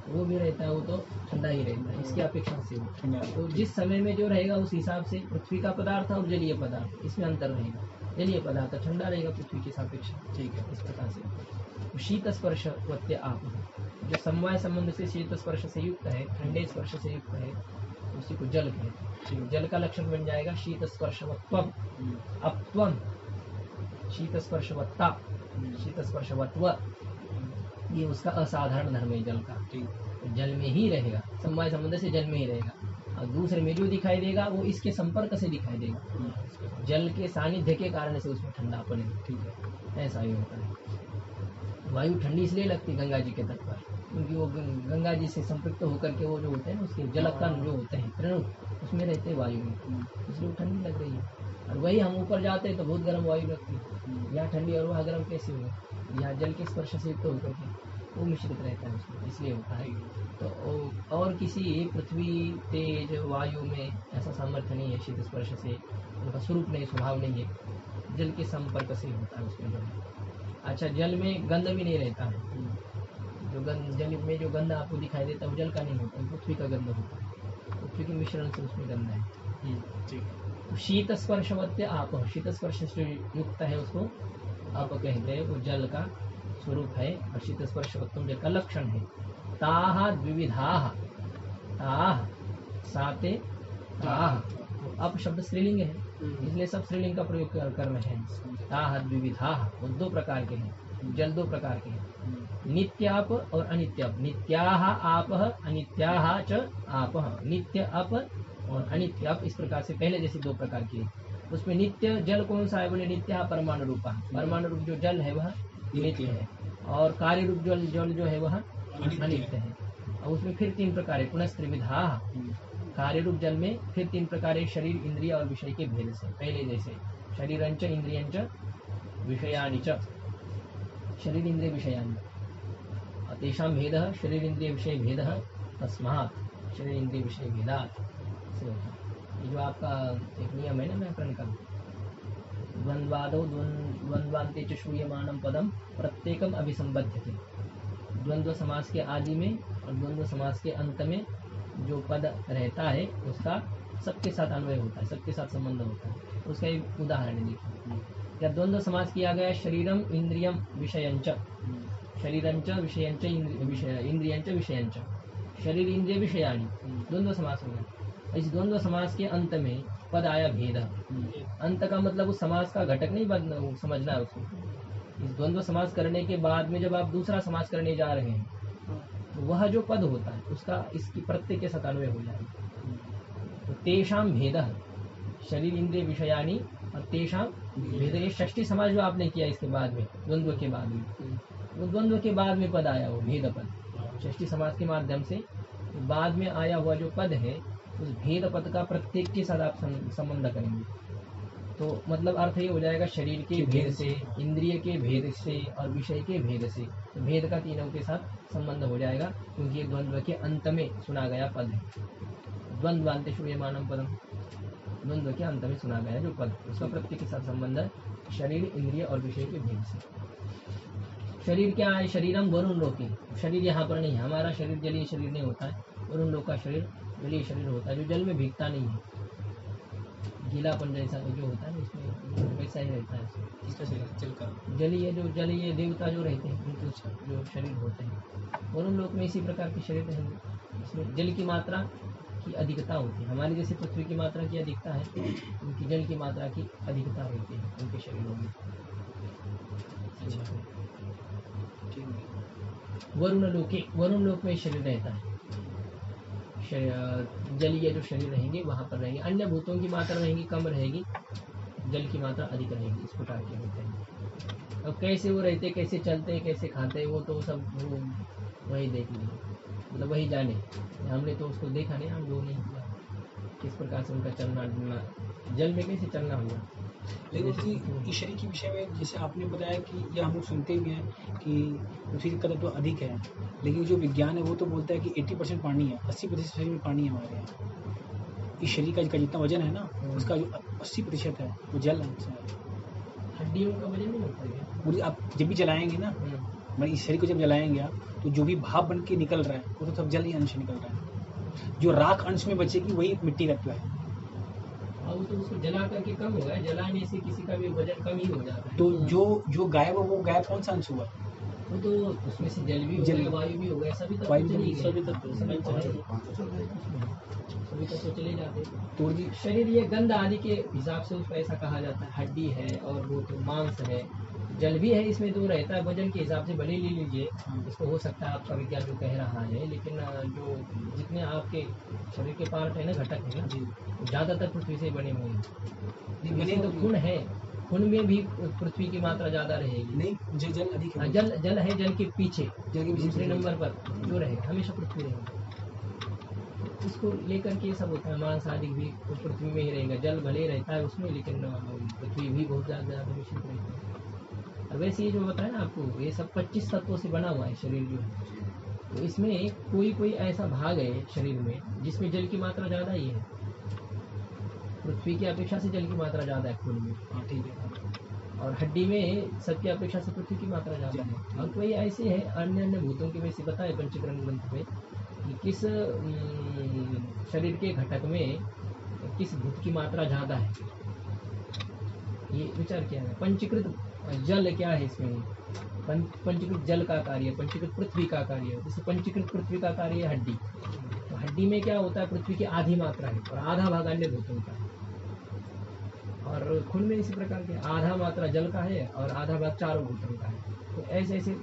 वो भी रहता है, वो तो ठंडा ही रहता है इसकी अपेक्षा से। तो जिस समय में जो रहेगा उस हिसाब से पृथ्वी का पदार्थ और जलीय पदार्थ, इसमें अंतर रहेगा। जलीय पदार्थ ठंडा रहेगा पृथ्वी के सापेक्ष, ठीक है, इस प्रकार से। शीत स्पर्श वत्य आप, जो समवाय संबंध से शीत स्पर्श से युक्त है, ठंडे स्पर्श से युक्त है, उसी को जल कहते हैं। जल का लक्षण बन जाएगा शीत स्पर्शवत्वम, अपत्वम, शीत स्पर्शवत्ता, शीत स्पर्शवत्व, ये उसका असाधारण धर्म है जल का। जल में ही रहेगा, समवाय संबंध से जल में ही रहेगा, और दूसरे में जो दिखाई देगा वो इसके संपर्क से दिखाई देगा, जल के सानिध्य के कारण से उसमें ठंडापन है, ठीक है, ऐसा ही होता है। वायु ठंडी इसलिए लगती है गंगा जी के तट पर, क्योंकि वो गंगा जी से संपृक्त होकर के वो जो होते हैं ना, उसके जलकण जो होते हैं तृण, उसमें रहते हैं वायु में, इसलिए ठंडी लग रही है। और वही हम ऊपर जाते हैं तो बहुत गर्म वायु लगती है, यहाँ ठंडी और वहाँ गर्म कैसे होगा? यहाँ जल के स्पर्श से युक्त होकर के वो मिश्रित रहता है उसमें, इसलिए होता है। तो और किसी पृथ्वी, तेज, वायु में ऐसा सामर्थ्य नहीं है शीत स्पर्श से, उनका स्वरूप नहीं, स्वभाव नहीं है, जल के संपर्क से होता है उसमें जो। अच्छा, जल में गंध भी नहीं रहता है, जो गंध जल में जो गंध आपको दिखाई देता है वो जल का नहीं होता, पृथ्वी का गंध होता है, पृथ्वी के मिश्रण से उसमें गंध है। ठीक है। तो शीत स्पर्शवत्य आप, शीत स्पर्श से युक्त है उसको आप कहते हैं, वो जल का स्वरूप है और शीत स्पर्शवत्तम जल का लक्षण है। ताह द्विविधाः, ताह साते ताह, तो अप शब्द स्त्रीलिंग है इसलिए सब स्त्रीलिंग का प्रयोग कर रहे हैं। ताह द्विविधाः, वो दो प्रकार के हैं, जल दो प्रकार के हैं, नित्याप और अनित्याप। नित्याः आपः, अनित्याः च आपः। नित्य अप और अनित्य अप, इस प्रकार से पहले जैसे दो प्रकार की है। उसमें नित्य जल कौन सा है, बोले नित्य परमाणु रूपा, परमाणु रूप जो जल है वह नित्य है, और कार्य रूप जल जो है वह अनित्य है। और उसमें फिर तीन प्रकार है, पुनः त्रिविधा। कार्य रूप जल में फिर तीन प्रकार है, शरीर, इंद्रिय और विषय के भेद से। पहले जैसे शरीरंच इंद्रियंच विषयानि च, शरीर इंद्रिय विषयानि, तेषां भेदः शरीर इंद्रिय विषय भेदः, तस्मात् शरीर इंद्रिय विषय भेदात् से होता है। ये जो आपका एक नियम है ना व्याकरण का, द्वंद्वादौ द्वंद्वान्ते च श्रूयमाणं पदम प्रत्येकम अभिसंबध्यते। द्वंद्व समास के आदि में और द्वंद्व समास के अंत में जो पद रहता है उसका सबके साथ अन्वय होता है, सबके साथ संबंध होता है। उसका एक उदाहरण देखिए, क्या द्वंद्व समास किया गया, शरीरम इंद्रियम विषयंच, शरीरंच विषयंच इंद्रियंच विषयंच, शरीर इंद्रिय विषयानि, द्वंद्व समास हो गया। इस द्वंद्व समास के अंत में पद आया भेद। अंत का मतलब उस समास का घटक नहीं समझना है उसको। इस द्वंद्व समास करने के बाद में जब आप दूसरा समास करने जा रहे हैं तो वह जो पद होता है उसका इसकी प्रत्येक के साथ अन्वय हो जाएगा। तो तेषाम भेदः, शरीर इंद्रिय विषयानि और तेषाम भेद, ये षष्ठी समास जो आपने किया इसके बाद में, द्वंद्व के बाद में, वो द्वंद्व के बाद में पद आया वो भेद पद, षष्ठी समास के माध्यम से बाद में आया हुआ जो पद है उस भेद पद का प्रत्येक के साथ आप संबंध करेंगे। तो मतलब अर्थ ये हो जाएगा, शरीर के भेद से, इंद्रिय के भेद से और विषय के भेद से, तो भेद का तीनों के साथ संबंध हो जाएगा, क्योंकि ये द्वंद्व के अंत में सुना गया पद है। द्वंद्वान्ते श्रूयमाणं पदम, द्वंद्व के अंत में सुना गया जो पद, उसका प्रत्येक के साथ संबंध है शरीर, इंद्रिय और विषय के भेद से। शरीर क्या है, शरीरम वरुण लोके, शरीर यहाँ पर नहीं है, हमारा शरीर जलीय शरीर नहीं होता है, वरुण लोक का शरीर जलीय शरीर होता है, जो जल में भीगता नहीं है, गीलापन जैसा जो होता है उसमें वैसा ही रहता है। जलीय जो जलीय देवता जो रहते हैं उनके जो शरीर होते हैं, वरुण लोक में इसी प्रकार के शरीर रहेंगे। इसमें जल की मात्रा की अधिकता होती है, हमारी जैसे पृथ्वी की मात्रा की अधिकता है, उनकी जल की मात्रा की अधिकता रहती है उनके शरीरों में। वरुण लोके, वरुण लोक में शरीर रहता है, जलीय जो शरीर रहेंगे वहाँ पर रहेंगे। अन्य भूतों की मात्रा रहेंगी कम रहेगी, जल की मात्रा अधिक रहेगी, इस प्रकार के होते हैं। अब कैसे वो रहते, कैसे चलते, कैसे खाते, वो तो सब वो वही देख लीजिए, मतलब वही जाने, हमने तो उसको देखा नहीं, हम लोग नहीं हुआ किस प्रकार से उनका चलना डुलना, जल में कैसे चलना हुआ। लेकिन जी इस शरीर के विषय में जैसे आपने बताया कि यह हम लोग सुनते भी हैं कि पृथ्वी का कदर तो अधिक है, लेकिन जो विज्ञान है वो तो बोलता है कि 80% पानी है, 80% शरीर में पानी है हमारे यहाँ। इस शरीर का जितना वजन है ना उसका जो 80% है वो जल है। हड्डियों का वजन नहीं होता है, पूरी आप जब भी जलाएंगे ना, मैं इस शरीर को जब जलाएंगे आप, तो जो भी भाप बन के निकल रहा है वो तो सब जल ही अंश निकल रहा है, जो राख अंश में बचेगी वही मिट्टी तत्व है। और तो उसको जला करके कम होगा, जलाने से किसी का भी वजन कम ही हो जाता है। तो जो गायब है वो गायब कौन सा अंश हुआ, वो तो उसमें से जल भी हो गया, वायु भी हो गया, सभी तत्व चले जाते हैं। तो जी शरीर ये गंध आदि के हिसाब से उसको ऐसा कहा जाता है, हड्डी है और वो तो मांस है, जल भी है, इसमें तो रहता है, वजन के हिसाब से भले ले लीजिए, इसको हो सकता है आपका विज्ञान जो कह रहा है, लेकिन जो जितने आपके शरीर के पार्ट है ना, घटक है ना, ज़्यादातर पृथ्वी से बने हुए हैं। जैसे तो खून है, खून में भी पृथ्वी की मात्रा ज़्यादा रहेगी, नहीं जल अधिक है, जल है, जल के पीछे दूसरे नंबर पर जो रहेगा हमेशा पृथ्वी रहेगा, इसको लेकर के सब होता है। मांस आदि भी तो पृथ्वी में ही रहेगा, जल भले रहता है उसमें, लेकिन पृथ्वी भी बहुत ज़्यादा मिश्रित रहती है। और वैसे ये जो बताया ना आपको, ये सब 25 तत्वों से बना हुआ है शरीर जो है। तो इसमें कोई ऐसा भाग है शरीर में जिसमें जल की मात्रा ज़्यादा ही है, पृथ्वी की अपेक्षा से जल की मात्रा ज़्यादा है खून में। हाँ ठीक है। और हड्डी में सबकी अपेक्षा से पृथ्वी की मात्रा ज़्यादा है। और कोई ऐसे है अन्य भूतों के वैसे बताए पंचकरण ग्रंथ में कि किस शरीर के घटक में किस भूत की मात्रा ज़्यादा है, ये विचार किया है। पंचीकृत जल क्या है इसमें, पंचीकृत जल का कार्य, पंचीकृत पृथ्वी का कार्य। जैसे पंचीकृत पृथ्वी का कार्य है हड्डी, तो हड्डी में क्या होता है, पृथ्वी की आधी मात्रा है और आधा भाग अन्य भूतों का है। और खून में इसी प्रकार के आधा मात्रा जल का है और आधा भाग चारों भूतों का है। तो ऐसे ऐसे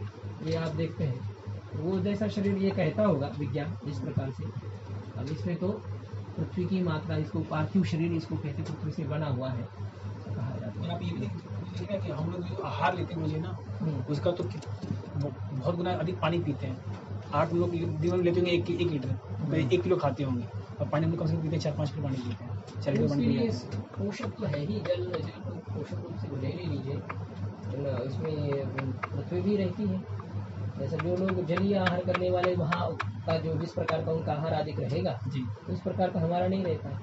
ये आप देखते हैं, वो जैसा शरीर ये कहता होगा विज्ञान जिस प्रकार से। अब इसमें तो पृथ्वी की मात्रा, इसको पार्थिव शरीर इसको कहते, पृथ्वी से बना हुआ है कहा जाता है। आप ये भी देखिए कि हम लोग जो आहार लेते हैं मुझे ना, उसका तो बहुत गुना अधिक पानी पीते हैं। 8 लोग दिन में लेते होंगे 1 लीटर, तो 1 किलो खाते होंगे, और पानी हम लोग कम से कम पीते हैं 4-5 किलो पानी पीते हैं, 4 किलो पानी पीते हैं। पोषक तो है ही, जल को पोषक रूप से ले लीजिए, इसमें पृथ्वी भी रहती है। जैसे जो लोग जलीय आहार करने वाले, वहाँ का जो जिस प्रकार का उनका आहार अधिक रहेगा जी, उस प्रकार का हमारा नहीं रहता है।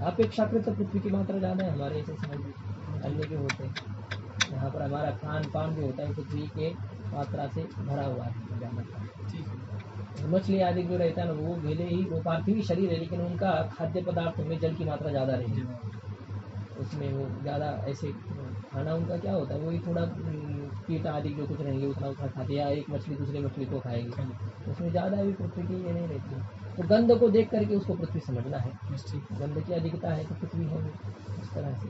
अपेक्षाकृत तो पृथ्वी की मात्रा ज़्यादा है हमारे, ऐसे समझ अन्य जो होते हैं। यहाँ पर हमारा खान पान जो होता है पृथ्वी के मात्रा से भरा हुआ है ज़्यादा। मछली आदि जो रहता है ना, वो भले ही वो पार्थिव शरीर है, लेकिन उनका खाद्य पदार्थ में जल की मात्रा ज़्यादा रहेगी, उसमें वो ज़्यादा ऐसे खाना उनका क्या होता है, वही थोड़ा कीट आदि जो कुछ रहेंगे उतना खाते, या एक मछली दूसरी मछली को खाएगी, उसमें ज़्यादा भी पृथ्वी की ये नहीं रहती। तो गंध को देख करके उसको पृथ्वी समझना है, गंध की अधिकता है तो पृथ्वी है इस तरह से।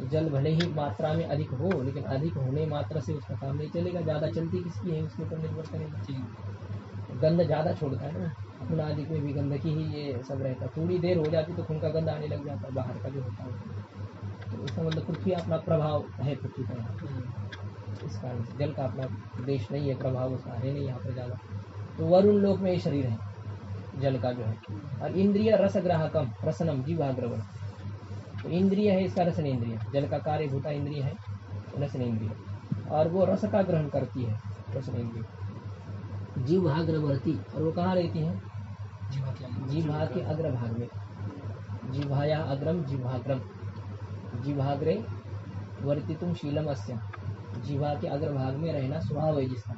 जल भले ही मात्रा में अधिक हो, लेकिन अधिक होने मात्रा से उसका काम नहीं चलेगा, ज़्यादा चलती किसकी है उसके ऊपर निर्भर करेगा। गंध ज़्यादा छोड़ता है ना, खून आदि में भी गंदगी ही ये सब रहता है, थोड़ी देर हो जाती तो खून का गंध आने लग जाता है बाहर का जो होता है। तो इसका मतलब पृथ्वी अपना प्रभाव है पृथ्वी का यहाँ, इस कारण से जल का अपना देश नहीं है, प्रभाव उसका है नहीं यहाँ पर ज़्यादा। तो वरुण लोक में ये शरीर है जल का जो है। और इंद्रिय रसग्राहकम, रसनम जीवाग्रवण, तो इंद्रिय है इसका रसन इंद्रिय, जल का कार्य भूता इंद्रिय है रसन इंद्रिय, और वो रस का ग्रहण करती है रसन इंद्रिय। जीवाग्रवर्ती, और वो कहाँ रहती है, जीवा के अग्रभाग में, जीवाया अग्रम जीवाग्रम, जीवाग्रे वर्तितुम शीलम अस्या, जीवा के अग्रभाग में रहना स्वभाव है जिसका।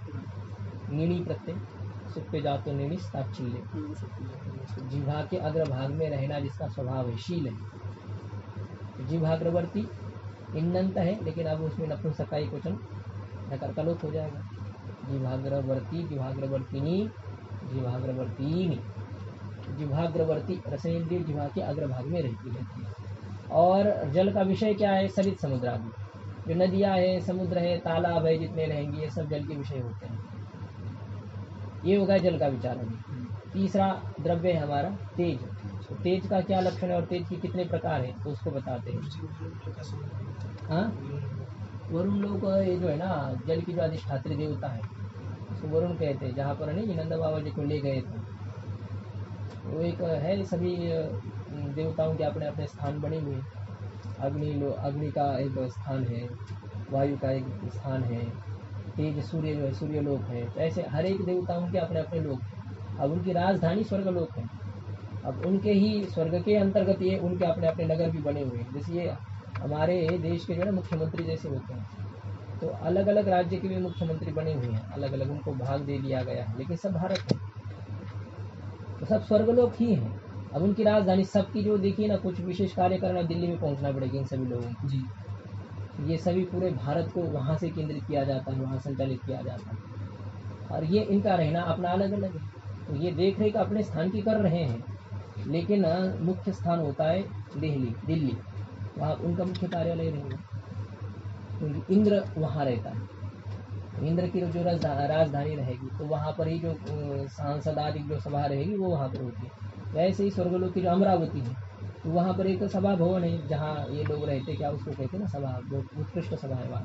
नीणी प्रत्यय सुप्ते जातो नीणी ताच्छिल्य, जीवा के अग्रभाग में रहना जिसका स्वभाव है, शील है। जीवाग्रवर्ती इंदंत है, लेकिन अब उसमें नपुंसक क्वेश्चन नकार का लोप हो जाएगा। जीवाग्रवर्ती, जीवाग्रवर्तिनी, जीवाग्रवर्तीनी। जीवाग्रवर्ती रसनेन्द्रिय जीवा के अग्रभाग में रहती है। और जल का विषय क्या है, सरित समुद्र आदि, जो नदियाँ है, समुद्र है, तालाब है, जितने रहेंगे ये सब जल के विषय होते हैं। ये होगा जल का विचार अभी। तीसरा द्रव्य है हमारा तेज। तो तेज का क्या लक्षण है और तेज के कितने प्रकार है, तो उसको बताते हैं। हाँ, वरुण लोग ये जो है ना, जल की जो अधिष्ठात्री देवता है उसको वरुण कहते हैं। जहाँ पर नहीं नंद बाबा जी को ले गए थे, वो एक है, सभी देवताओं के अपने अपने स्थान बने हुए। अग्नि का एक स्थान है, वायु का एक स्थान है, तेज सूर्य जो है सूर्यलोक है। तो ऐसे हर एक देवताओं के अपने अपने लोक हैं। अब उनकी राजधानी स्वर्गलोक है। अब उनके ही स्वर्ग के अंतर्गत ये उनके अपने अपने नगर भी बने हुए हैं। जैसे ये हमारे देश के जो है मुख्यमंत्री जैसे होते हैं, तो अलग अलग राज्य के भी मुख्यमंत्री बने हुए हैं, अलग अलग उनको भाग दे दिया गया है, लेकिन सब भारत है, तो सब स्वर्गलोक ही है। अब उनकी राजधानी सबकी जो देखिए ना, कुछ विशेष कार्य करना दिल्ली में पहुंचना पड़ेगा इन सभी लोगों को जी। ये सभी पूरे भारत को वहाँ से केंद्रित किया जाता है, वहाँ संचालित किया जाता है, और ये इनका रहना अपना अलग अलग है। तो ये देख रेख अपने स्थान की कर रहे हैं, लेकिन मुख्य स्थान होता है दिल्ली, वहाँ उनका मुख्य कार्यालय रहेगा, क्योंकि इंद्र वहाँ रहता है। इंद्र की जो राजधानी रहेगी, तो वहाँ पर ही जो सांसद आदि जो सभा रहेगी वो वहाँ पर होती है। वैसे ही स्वर्गलोक की जो अमरावती है, तो वहाँ पर एक सभा भवन है जहाँ ये लोग रहते, क्या उसको कहते हैं ना, सभा, बहुत उत्कृष्ट सभा है वहाँ।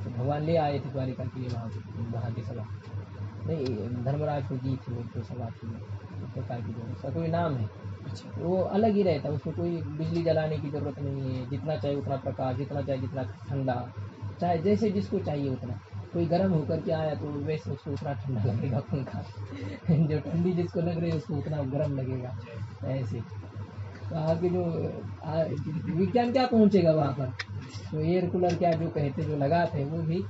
तो भगवान ले आए थे द्वारिका के लिए वहाँ की सभा, नहीं धर्मराज को दी थी वो तो सभा थी प्रकार की, जो उसका कोई नाम है, वो अलग ही रहता है। उसको कोई बिजली जलाने की ज़रूरत नहीं है, जितना चाहे उतना प्रकाश, जितना चाहे जितना ठंडा, चाहे जैसे जिसको चाहिए उतना। कोई गर्म होकर के आया तो वैसे उसको उतना ठंडा लगेगा पंखा, जो ठंडी जिसको लग रही है उसको उतना गर्म लगेगा। ऐसे तो आगे जो विज्ञान क्या पहुंचेगा वहाँ पर, तो एयर कूलर क्या जो कहते जो लगाते हैं वो भी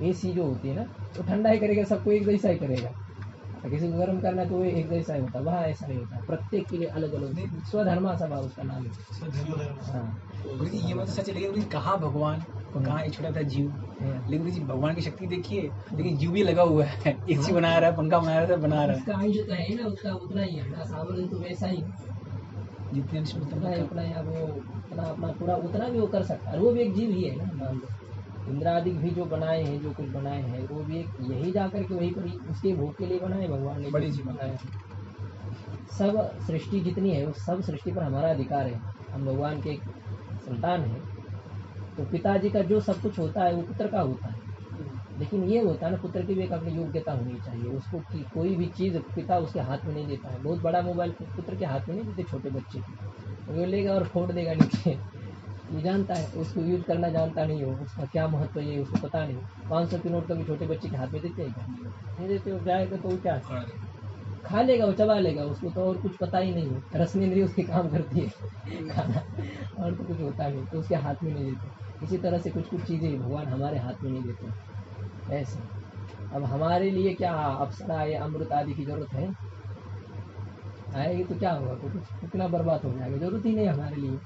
एसी जो होती है ना वो ठंडा ही करेगा, सबको एक जैसा ही करेगा। किसी को गर्म करना है तो वो एक जैसा ही होता है, वहाँ ऐसा नहीं होता, प्रत्येक के लिए अलग अलग स्वधर्मा सभा उसका नाम है। हाँ ये मतलब सच लगे गुरुजी, कहाँ भगवान और कहाँ एक छोटा सा जीव। लेकिन गुरुजी भगवान की शक्ति देखिए, लेकिन जीव भी लगा हुआ है, एसी बना रहा है, पंखा बना रहा है, बना रहा है। उसका अंश तो है ना, उसका उतना ही है ना, सावरण तो वैसा ही जितने अंश में उतना ही उतना ही, अब वो उतना अपना पूरा उतना भी वो कर सकता है, वो भी एक जीव ही है ना। मान लो इंद्रादिक भी जो बनाए हैं, जो कुछ बनाए हैं वो भी एक यही जाकर के वही पर उसके भोग के लिए बनाए भगवान ने, बड़ी चीज बनाया। सब सृष्टि जितनी है वो सब सृष्टि पर हमारा अधिकार है, हम भगवान के संतान हैं। तो पिताजी का जो सब कुछ होता है वो पुत्र का होता है, लेकिन ये होता है ना पुत्र की भी एक अपनी योग्यता होनी चाहिए उसको, कि कोई भी चीज़ पिता उसके हाथ में नहीं देता है। बहुत बड़ा मोबाइल पुत्र के हाथ में नहीं देते छोटे बच्चे, वो लेगा और फोड़ देगा नीचे, वो जानता है उसको यूज करना जानता नहीं हो, उसका क्या महत्व है उसको पता नहीं। 500 की नोट कभी छोटे बच्चे के हाथ में देते हैं क्या? नहीं देते हो, जाएगा तो वो क्या खा लेगा, वो चबा लेगा, उसको तो और कुछ पता ही नहीं हो, रसनेंद्रिय उसकी काम करती है खाना, और तो कुछ होता नहीं, तो उसके हाथ में नहीं देते। इसी तरह से कुछ कुछ चीज़ें भगवान हमारे हाथ में नहीं देते ऐसे। अब हमारे लिए क्या अप्सरा या अमृत आदि की जरूरत है? आएगी तो क्या होगा, तो कुछ कितना बर्बाद हो जाएगा, जरूरत ही नहीं हमारे लिए।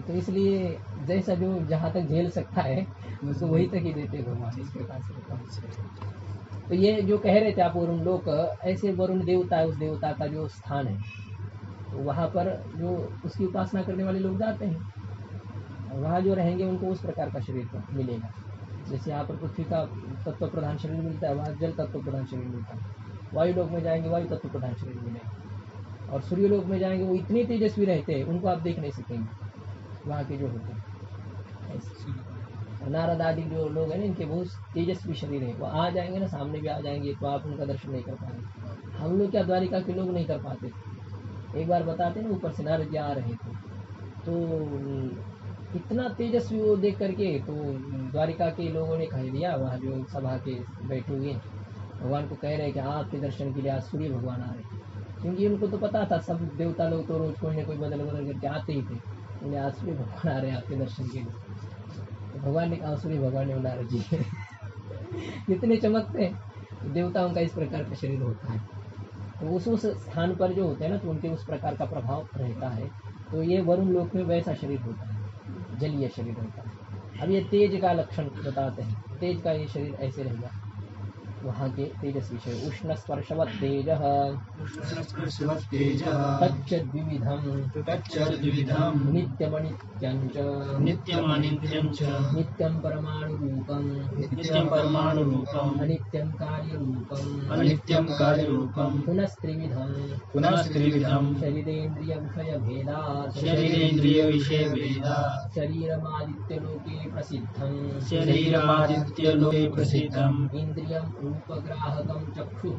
तो इसलिए जैसा जो जहाँ तक झेल सकता है उसको वही तक ही देते भगवान, इस प्रकार से। तो ये जो कह रहे थे आप वरुण लोक, ऐसे वरुण देवता है, उस देवता का जो स्थान है तो वहाँ पर जो उसकी उपासना करने वाले लोग जाते हैं, वहाँ जो रहेंगे उनको उस प्रकार का शरीर मिलेगा। जैसे यहाँ पर पृथ्वी का तत्व प्रधान शरीर मिलता है, वहाँ जल तत्व प्रधान शरीर मिलता है। वायु लोक में जाएंगे वायु तत्व प्रधान शरीर मिलेगा, और सूर्य लोक में जाएंगे वो इतने तेजस्वी रहते हैं उनको आप देख नहीं सकेंगे वहाँ के जो होते हैं। नारद आदि जो लोग हैं ना इनके बहुत तेजस्वी शरीर है, वो आ जाएंगे ना सामने भी आ जाएंगे तो आप उनका दर्शन नहीं कर पाएंगे। हम लोग क्या द्वारिका के लोग नहीं कर पाते थे। एक बार बताते ना ऊपर से नारद जी आ रहे थे तो इतना तेजस्वी वो देख करके तो द्वारिका के लोगों ने कह दिया, वहाँ जो सभा के बैठे हुए भगवान को कह रहे कि आपके दर्शन के लिए आज सूर्य भगवान आ रहे, क्योंकि उनको तो पता था सब देवता लोग तो रोज कोई ना कोई बदल बदल करके आते ही थे, उन्हें आज सूर्य भगवान आ रहे हैं आपके दर्शन के लिए। तो भगवान ने कहा सूर्य भगवान ने नारद जी कितने चमकते हैं, देवताओं का इस प्रकार का शरीर होता है। तो उस स्थान पर जो होते हैं ना तो उनके उस प्रकार का प्रभाव रहता है। तो ये वरुण लोक में वैसा शरीर होता है, जलीय शरीर होता है। अब ये तेज का लक्षण बताते हैं, तेज का ये शरीर ऐसे रहेगा, वहाँ के तेजस्वी शरीर। उष्ण स्पर्शवत् तेजः तच्चद्विविधं नित्यमनित्यं च नित्यं परमाणुरूपम् अनित्यं कार्यरूपम् पुनस्त्रिविधं शरीरेन्द्रिय विषयभेदात् शरीरमादित्यलोके प्रसिद्धम् इंद्रियं रूपग्राहकं चक्षुः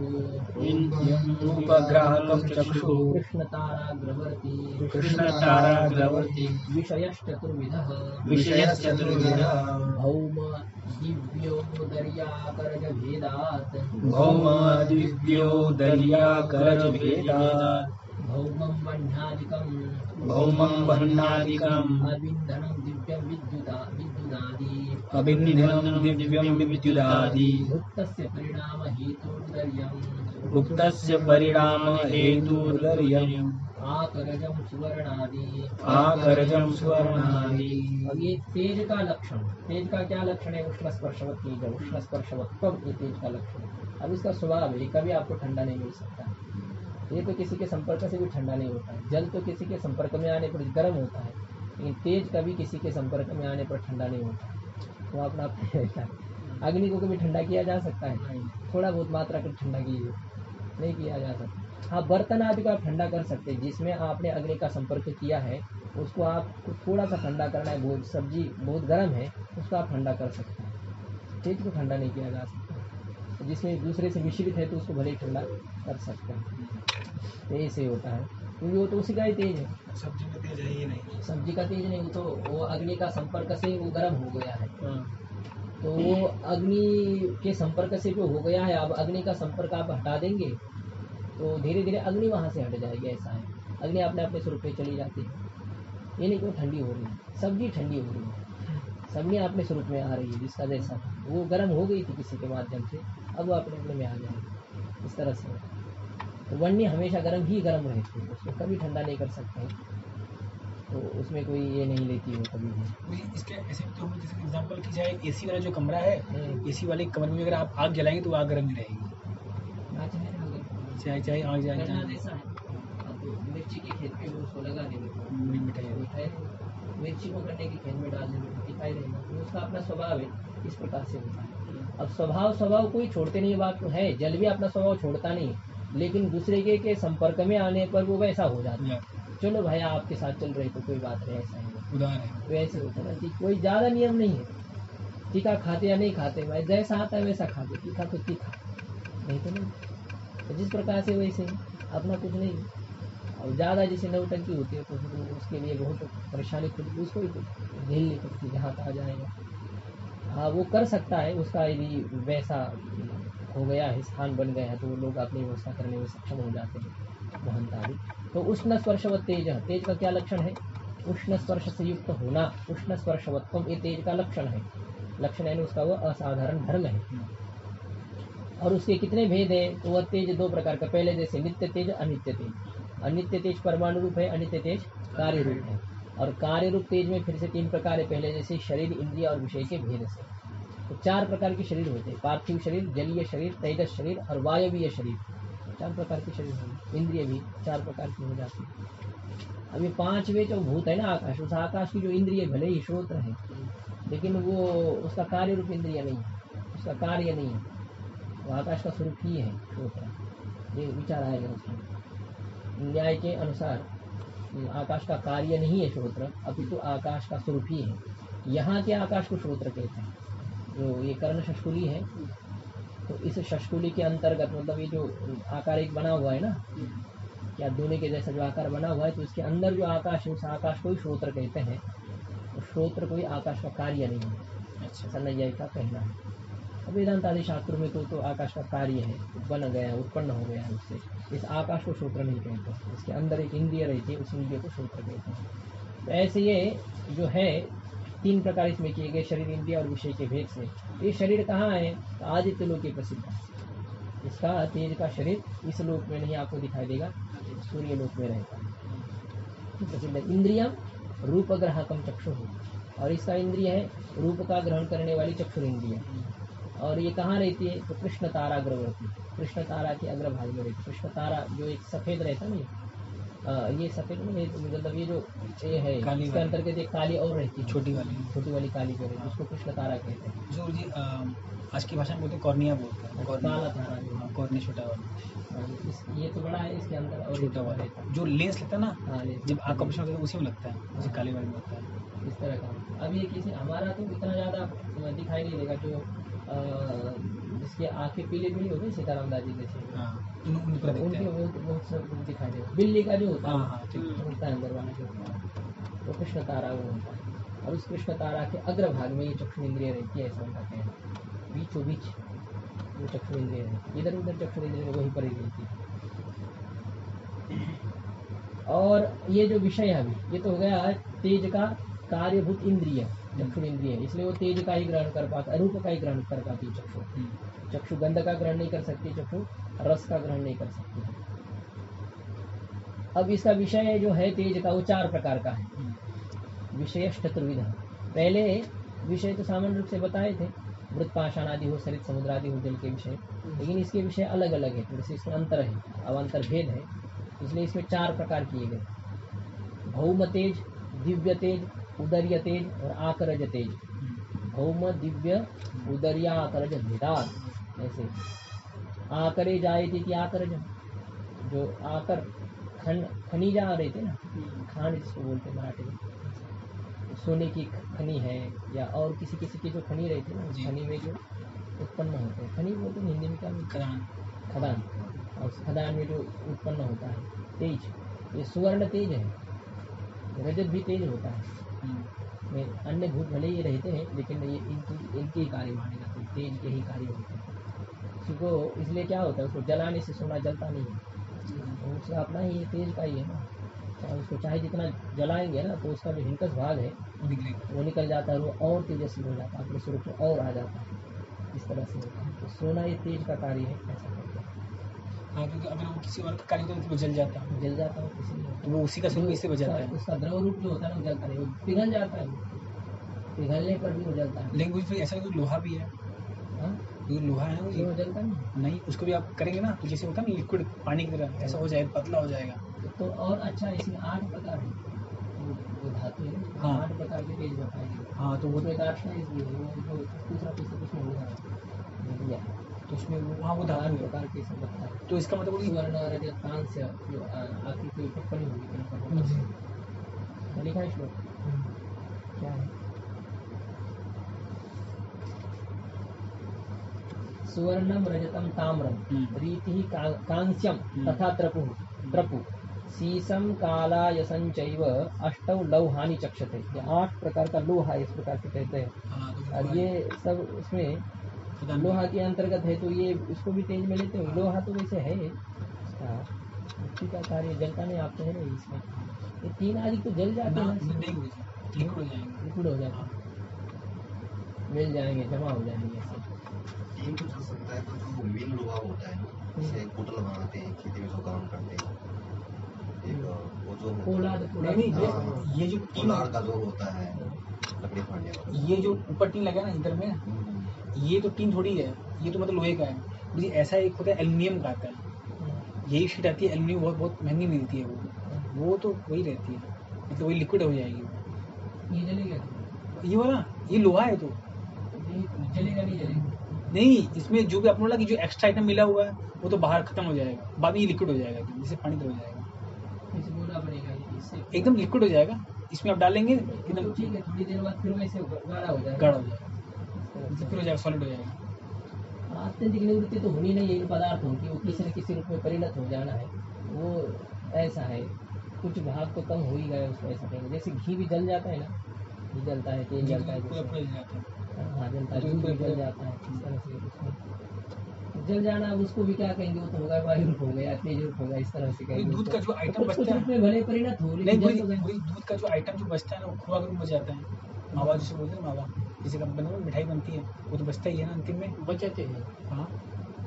कृष्णताराग्रवर्ती विषयश्चतुर्विधः भौम दिव्योदर्याकरजभेदात् भौमं वह्नादिकम् अभिन्धनं दिव्यं विद्युदादि गुप्तस्य परिणाम हेतुर्दर्यम् आकरजं सुवर्णादि। अब ये तेज का लक्षण, तेज का क्या लक्षण है? उष्ण स्पर्शवत् तेज, उष्ण स्पर्शवत्व ये तेज का लक्षण है। अब इसका स्वभाव है, कभी आपको ठंडा नहीं मिल सकता। ये तो किसी के संपर्क से भी ठंडा नहीं होता है। जल तो किसी के संपर्क में आने पर गर्म होता है, लेकिन तेज कभी किसी के संपर्क में आने पर ठंडा नहीं होता। वो अपना रहता है। अग्नि को कभी ठंडा किया जा सकता है? थोड़ा बहुत मात्रा कर ठंडा कीजिए, नहीं किया जा सकता। हाँ, बर्तन आदि को आप ठंडा कर सकते हैं, जिसमें आपने अग्नि का संपर्क किया है उसको आपको थोड़ा सा ठंडा करना है। बहुत सब्जी बहुत गर्म है उसको आप ठंडा कर सकते हैं, तेज को ठंडा नहीं किया जा सकता। जिसमें दूसरे से मिश्रित है तो उसको भले ही ठंडा कर सकते हैं। ऐसे होता है, क्योंकि वो तो उसी का ही तेज है। सब्जी में तेज है ये नहीं, सब्जी का तेज नहीं, वो तो वो अग्नि का संपर्क से वो गर्म हो गया है। तो वो अग्नि के संपर्क से जो हो गया है, अब अग्नि का संपर्क आप हटा देंगे तो धीरे धीरे अग्नि वहाँ से हट जाएगी। ऐसा है, अग्नि अपने अपने स्वरूप पे चली जाती है। ये नहीं कि ठंडी हो रही है, सब्जी ठंडी हो रही है, सब्जी अपने स्वरूप में आ रही है। जिसका जैसा था वो गर्म हो गई थी किसी के माध्यम से, अब वो अपने अपने में आ जाएगी। इस तरह से तो वन्य हमेशा गर्म ही गर्म रहती है, उसको कभी ठंडा नहीं कर सकते, तो उसमें कोई ये नहीं लेती हो कभी भी। इसके ऐसे तो हम जैसे एग्जांपल की जाए, एसी वाला जो कमरा है, एसी वाले कमरे में अगर आप आग जलाएंगे तो आग गर्म ही रहेगी, चाहे आग जाए। जैसा है अब मिर्ची के खेत पे उसको लगा देंगे, मिठाई मिर्ची को गन्ने के खेत में डाल देंगे तो दिखाई रहेगा, तो उसका अपना स्वभाव है, इस प्रकार से होता है। अब स्वभाव कोई छोड़ते नहीं, बात तो है, जल भी अपना स्वभाव छोड़ता नहीं, लेकिन दूसरे के संपर्क में आने पर वो वैसा हो जाता है। चलो भाई आपके साथ चल रहे तो कोई बात नहीं, ऐसा है उदाहरण है, वैसे होता है ना। कोई ज़्यादा नियम नहीं है, तीखा खाते या नहीं खाते, भाई जैसा आता है वैसा खाते, तीखा तो तीखा, नहीं तो नहीं, तो जिस प्रकार से वैसे अपना कुछ नहीं। और ज़्यादा जैसे नौटंकी होती है तो उसके लिए बहुत परेशानी खुद उसको ही झेलनी पड़ती है, जहाँ कहा जाएगा। हाँ वो कर सकता है, उसका यदि वैसा हो गया है, स्थान बन गया है, तो वो लोग अपनी व्यवस्था करने में सक्षम हो जाते हैं। महंता भी तो उष्ण स्पर्शवत तेज, तेज का क्या लक्षण है? उष्ण स्पर्श से युक्त होना, उष्ण स्पर्शवत्वम ये तेज का लक्षण है। लक्षण है उसका वो असाधारण धर्म है। और उसके कितने भेद है? तो वह तेज दो प्रकार का, पहले जैसे नित्य तेज, अनित्य तेज। अनित्य तेज परमाणु रूप है, अनित्य तेज कार्य रूप है। और कार्य रूप तेज में फिर से तीन प्रकार है, पहले जैसे शरीर, इंद्रिय और विषय के भेद से। तो चार प्रकार के शरीर होते हैं, पार्थिव शरीर, जलीय शरीर, तेजस शरीर और वायवीय शरीर। चार प्रकार के शरीर होंगे, इंद्रिय भी चार प्रकार की हो जाती है। अब ये पांचवे जो भूत है ना आकाश, उस आकाश की जो इंद्रिय भले ही श्रोत्र है, लेकिन वो उसका कार्य रूप इंद्रिय नहीं है, उसका कार्य नहीं है, वो आकाश का स्वरूप ही है श्रोत्र। ये विचार आएगा उसमें। न्याय के अनुसार आकाश का कार्य नहीं है श्रोत्र, अपितु आकाश का स्वरूप ही है। यहाँ के आकाश को श्रोत्र कहते हैं। जो ये कर्ण षष्कुली है, तो इस षष्कुली के अंतर्गत मतलब ये जो आकार एक बना हुआ है ना, क्या दोने के जैसा जो आकार बना हुआ है, तो इसके अंदर जो आकाश है उस आकाश को ही श्रोत्र कहते हैं। तो श्रोत्र कोई आकाश का कार्य नहीं है, ऐसा नैयायिक का कहना है। अब वेदांत आदि शास्त्रों में तो आकाश का कार्य है, बन गया, उत्पन्न हो गया है उससे। इस आकाश को श्रोत्र नहीं कहते, इसके अंदर एक इंद्रिय रहती है, उस इंद्रिय को श्रोत्र कहते हैं। तो ऐसे ये जो है तीन प्रकार इसमें किए गए, शरीर, इंद्रिय और विषय के भेद से। ये शरीर कहाँ है? तो आदित्य लोक के प्रसिद्ध है। इसका तेज का शरीर इस लोक में नहीं आपको दिखाई देगा, सूर्य लोक में रहता है, प्रसिद्ध है। इंद्रियम रूप ग्राहकम चक्षु, और इसका इंद्रिय है रूप का ग्रहण करने वाली चक्षुर इंद्रिय। और ये कहाँ रहती है? तो कृष्ण तारा अग्रवर्ती, कृष्ण तारा के अग्रभाग में रहती। कृष्ण तारा जो एक सफेद रहता है ना, ये सफेद में मतलब ये जो ये है इसके अंतर्गत एक काली और रहती है, छोटी वाली काली जो रहती है, उसको कृष्ण तारा कहते हैं। जो जी आज की भाषा में बोलते हैं कॉर्निया बोलते हैं, काला तारा, कॉर्निया छोटा वाला। ये तो बड़ा है, इसके अंदर और छोटा वाला जो लेंस लगता है ना, हाँ, जब आँख ऑपरेशन होता है उसी में लगता है, उसी काले वाले में लगता है, इस तरह का। अब ये किसी हमारा तो इतना ज़्यादा दिखाई नहीं देगा, जो जिसकी आंखें पीली पीली होती है, सीताराम दादी जैसे, उनके बहुत सब दिखाई देगा। बिल्ली का जो होता है अंदर वाला जो होता है, वो कृष्ण तारा वो होता है। और उस कृष्ण तारा के अग्रभाग में ये चक्षु इंद्रिय रहती है, ऐसा उनका कहना है। बीचों बीच वो चक्षु इंद्रिय रहती है, इधर उधर चक्षु इंद्रिय वहीं पर ही रहती है। और ये जो विषय है अभी, ये तो हो गया तेज का कार्यभूत इंद्रिय, चक्षु इंद्रिय, इसलिए वो तेज का ही ग्रहण कर पाता, रूप का ही ग्रहण कर पाती है चक्षु। चक्षु गंध का ग्रहण नहीं कर सकती, चक्षु रस का ग्रहण नहीं कर सकती। अब इसका विषय जो है तेज का, वो चार प्रकार का है। विषय चतुर्विध। पहले विषय तो सामान्य रूप से बताए थे, मृत पाषाण आदि हो, सरित समुद्र आदि हो, जल के विषय, लेकिन इसके विषय अलग अलग है, जैसे इसमें अंतर है, अवान्तर भेद है, इसलिए इसमें चार प्रकार किए गए। भौम तेज, दिव्य तेज, उदर्य तेज और आकरज तेज। भौम, दिव्य, उदर्य, आकरज भेदात। ऐसे आकरे जायते कि आकरज, जो आकर खनिजा रहते ना, खान जिसको बोलते हैं मराठी में, सोने की खनी है या और किसी किसी की जो खनी रहती है ना, उस खनी में जो उत्पन्न होते हैं, खनी बोलते हैं हिंदी में क्या, खदान। और उस खदान में जो उत्पन्न होता है तेज, ये सुवर्ण तेज है, रजत भी तेज होता है। इसमें अन्य भूत भले ही रहते हैं, लेकिन ये इनके ही कार्य माने जाते हैं, तेज के ही कार्य होते हैं। उसको इसलिए क्या होता है, उसको जलाने से सोना जलता नहीं है, उसका अपना ही तेज का ही है ना। चाहे उसको चाहे जितना जलाएंगे ना, तो उसका जो हिंकस भाग है वो निकल जाता है, वो और तेजस्वी हो जाता है, अपने स्वरूप में और आ जाता है। इस तरह से होता है। तो सोना ये तेज का कार्य है, ऐसा करते हैं। हाँ, क्योंकि अगर वो किसी और का कार्य होता है तो वो जल जाता है, जल जाता है, इसीलिए तो वो उसी का स्वरूप इससे बच जाता है। उसका द्रव रूप जो होता है ना, वो जलता नहीं, वो पिघल जाता है, पिघलने पर भी वो जलता है। लेकिन फिर ऐसा कोई लोहा भी है, हाँ, ये लोहा है वो वो जलता नहीं। नहीं, उसको भी आप करेंगे ना तो जैसे होता है ना लिक्विड पानी की तरह, ऐसा हो जाएगा, पतला हो जाएगा। तो और अच्छा, इसमें 8 प्रकार है, वो धातु है ना, हाँ। 8 प्रकार के तेज बताए गए। हाँ, तो वो उसमें एक 8 साइज भी है, वो जो दूसरा पुस्तक उसमें होगा दिया, तो उसमें वो वहाँ वो 8 धातु है। प्रकार के सब बताए। तो इसका मतलब वो सुवर्ण रजत कांस्य, जो आपकी कोई टिप्पणी होगी कहीं पर लिखा है श्लोक, क्या है? सुवर्णम रजतम ताम्रम रीति कांस्यम तथा त्रपु शीशम कालायसं चैव अष्टौ लौहानि चक्षते। ये 8 प्रकार का लोहा इस प्रकार से कहते हैं। और ये सब उसमें लोहा के अंतर्गत है, तो ये उसको भी तेज में लेते हो। लोहा तो वैसे है इसका मिट्टी का कार्य, जलता नहीं, आप कह रहे हैं इसमें ये 3 आदि तो जल जाते हैं, लिक्विड हो जाते हैं, मिल जाएंगे, जमा हो जाएंगे ऐसे। तीन तो चल सकता है, तो जो मेन लोहा होता है ना, जैसे कुटल बनाते हैं, खेती में जो काम करते हैं, एक वो जो ये जो कोलार का जो होता है लकड़ी फाड़ने वाला, ये जो ऊपर टीन लगा ना इधर में, ये तो टीन थोड़ी है, ये तो मतलब लोहे का है। मुझे ऐसा एक होता है एल्युमिनियम का आता है, यही शीट आती है एल्युमिनियम, बहुत बहुत महंगी मिलती है वो तो वही रहती है, मतलब वही लिक्विड हो जाएगी। ये जलेगा, ये वाला ये लोहा है, तो जलेगा नहीं जलेगा नहीं, इसमें जो भी आपने बोला कि जो एक्स्ट्रा आइटम मिला हुआ है वो तो बाहर खत्म हो जाएगा, बाद में ये लिक्विड हो जाएगा, जैसे पानी तरह हो जाएगा, इसे बोलना पड़ेगा, इससे एकदम लिक्विड हो जाएगा। इसमें आप डालेंगे एकदम एकदम ठीक है, थोड़ी देर बाद फिर वैसे गाढ़ा हो जाएगा, गाढ़ा हो जाएगा, फिर हो जाएगा, सॉलिड हो जाएगा। आत्यंतिक निवृत्ति तो होनी नहीं है इन पदार्थों की, वो किसी न किसी रूप में परिणत हो जाना है, वो ऐसा है। कुछ भाग तो कम हो ही गया उसको, ऐसा कहेंगे। जैसे घी भी जल जाता है ना, घी जलता है, तेल जलता है, पूरा पूरा जल जाता है। हाँ जलता है, दूध भी जल जाता है, इस तरह से उसमें जल जाना। अब उसको भी क्या कहेंगे, वो तो होगा वायु रूप हो गया, तेज रूप हो गया, इस तरह से कहेंगे। दूध का जो आइटम कुछ बचता रूप में भले परिणत हो, नहीं, लेकिन जल तो गया। दूध का जो आइटम जो बचता है ना, वो खोआ के रूप में जाता है, मावा जिसे बोलते हैं, मावा जिसे बना मिठाई बनती है, वो तो बचता ही है ना अंतिम में, बचाते हैं। हाँ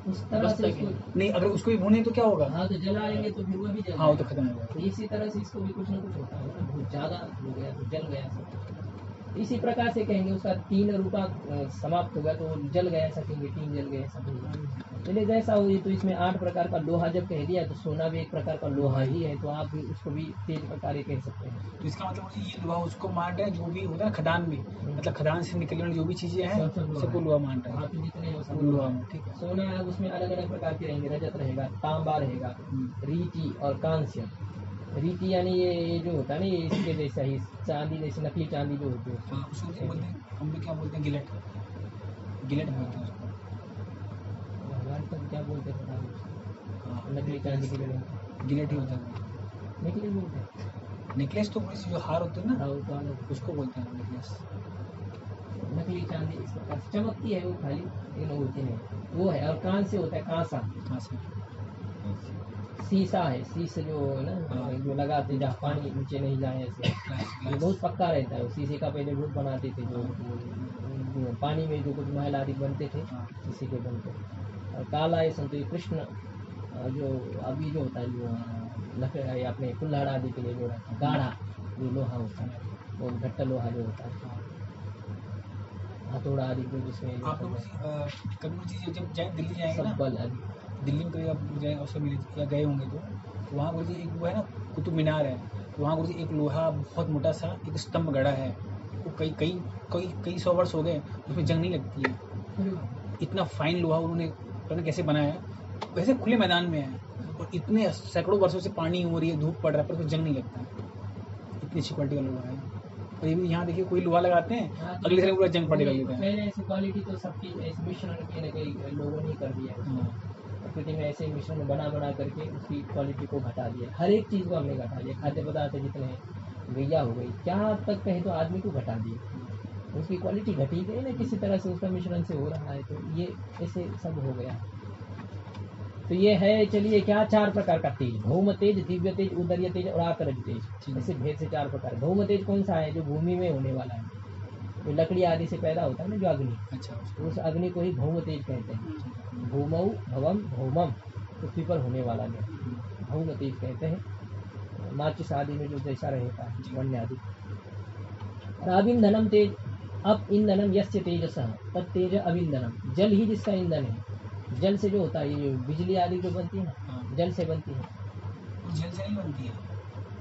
उस तरह से बचता उसको, नहीं, अगर उसको भी भूने तो क्या होगा, हाँ तो जलाएंगे तो फिर वो भी जल हाँ वो तो जाएगा। खत्म हो जाएगा। तो इसी तरह से इसको भी कुछ ना कुछ होता है ना, बहुत ज्यादा हो गया तो जल गया सब। इसी प्रकार से कहेंगे उसका 3 रूपा समाप्त हो गया तो जल गया, ऐसा कहेंगे, 3 जल गए, सब हो गया। चलिए जैसा हो, ये तो इसमें 8 प्रकार का लोहा जब कह दिया, तो सोना भी एक प्रकार का लोहा ही है, तो आप भी उसको भी तेज का कार्य कह सकते हैं। तो इसका मतलब मुझे ये लोहा उसको मान रहे हैं, जो भी होता है ना खदान में, मतलब खदान से निकलने वाली जो भी चीजें हैं सबको लोहा मान रहे हैं। आप जितने हो सब लोहा लोहा। में, ठीक है। सोना है, उसमें अलग अलग प्रकार के रहेंगे, रजत रहेगा, तांबा रहेगा, रीति और कांस्य। रीति यानी ये जो होता है ना, ये इसके जैसा ही चांदी, जैसे नकली चांदी जो होती है हाँ, उसको क्या बोलते हैं, हम लोग क्या बोलते हैं, गिलेट, गिलेट बोलते हैं उसको। हमारे तक क्या बोलते हैं, हाँ, नकली चांदी के लिए गिलेट ही होता है। नकली बोलते हैं। नेकलेस तो वैसे जो हार होते हैं ना, हाँ, वो तो अलग। उसको बोलते हैं नेकलेस। नकली चांदी इस प्रकार से चमकती है, वो खाली इन होती नहीं, वो है। और कांस्य होता है, कांसा, कहाँ से? शीशा है, शीश जो है ना, जो लगाते जहाँ पानी नीचे नहीं जाए ऐसे, ये बहुत पक्का रहता है। शीशे का पहले बहुत बनाते थे, जो पानी में जो कुछ महल आदि बनते थे, शीशे के बनते। और काला ये संतुलित कृष्ण, जो अभी जो होता है, जो लकड़ी अपने कुल्हाड़ आदि के लिए जो रहता है, गाढ़ा जो लोहा होता है, वो घट्टा लोहा जो होता है, हथौड़ा आदि को जिसमें आप लोग कभी मुझे जब जाए दिल्ली जाएंगे ना, सब्बल आदि, दिल्ली में कभी आप जाए अवसर मिले या गए होंगे तो वहाँ गुरुजी एक वो है ना कुतुब मीनार है, तो वहाँ गुरुजी एक लोहा बहुत मोटा सा एक स्तंभ गड़ा है, वो कई 100 वर्ष हो गए, उसमें जंग नहीं लगती है। इतना फाइन लोहा उन्होंने पता नहीं कैसे बनाया है, वैसे खुले मैदान में है, और इतने सैकड़ों वर्षों से पानी हो रही है, धूप पड़ रहा है, पर उसमें जंग नहीं लगता है। इतनी अच्छी क्वालिटी का लोहा है। और ये भी यहाँ देखिए, कोई लोहा लगाते हैं, अगले दिन पूरा जंग पड़ेगा लेते हैं। पहले ऐसी क्वालिटी तो सबकी ऐसे मिश्रण किए न कई लोगों ने कर दिया है, प्रकृति में ऐसे मिश्रण बना करके उसकी क्वालिटी को घटा दिया। हर एक चीज़ को हमने घटा दिया, खाद्य पदार्थ जितने हैं, गैया हो गई, क्या तक कहे तो आदमी को घटा दिए, उसकी क्वालिटी घटी गई ना किसी तरह से, उसका मिश्रण से हो रहा है, तो ये ऐसे सब हो गया। तो ये है, चलिए क्या, 4 प्रकार का तेज, भौम तेज, दिव्य तेज, उदर्य तेज और आकरज तेज, ऐसे भेद से 4 प्रकार। भौम तेज कौन सा है? जो भूमि में होने वाला है, जो लकड़ी आदि से पैदा होता है ना, जो अग्नि, अच्छा तो उस अग्नि को ही भौम तेज कहते हैं। भूमौ भवम भौमम, पृथ्वी पर होने वाला जो भौम तेज कहते हैं। माचिस आदि में जो जैसा रहता है वन्य आदि। और अविंधनम तेज, अप ईंधनम यस्य तेजसः तत्तेज अविंधनम, जल ही जिसका ईंधन है। जल से जो होता है, ये बिजली आदि जो बनती है ना, जल से बनती है। जल से नहीं बनती है,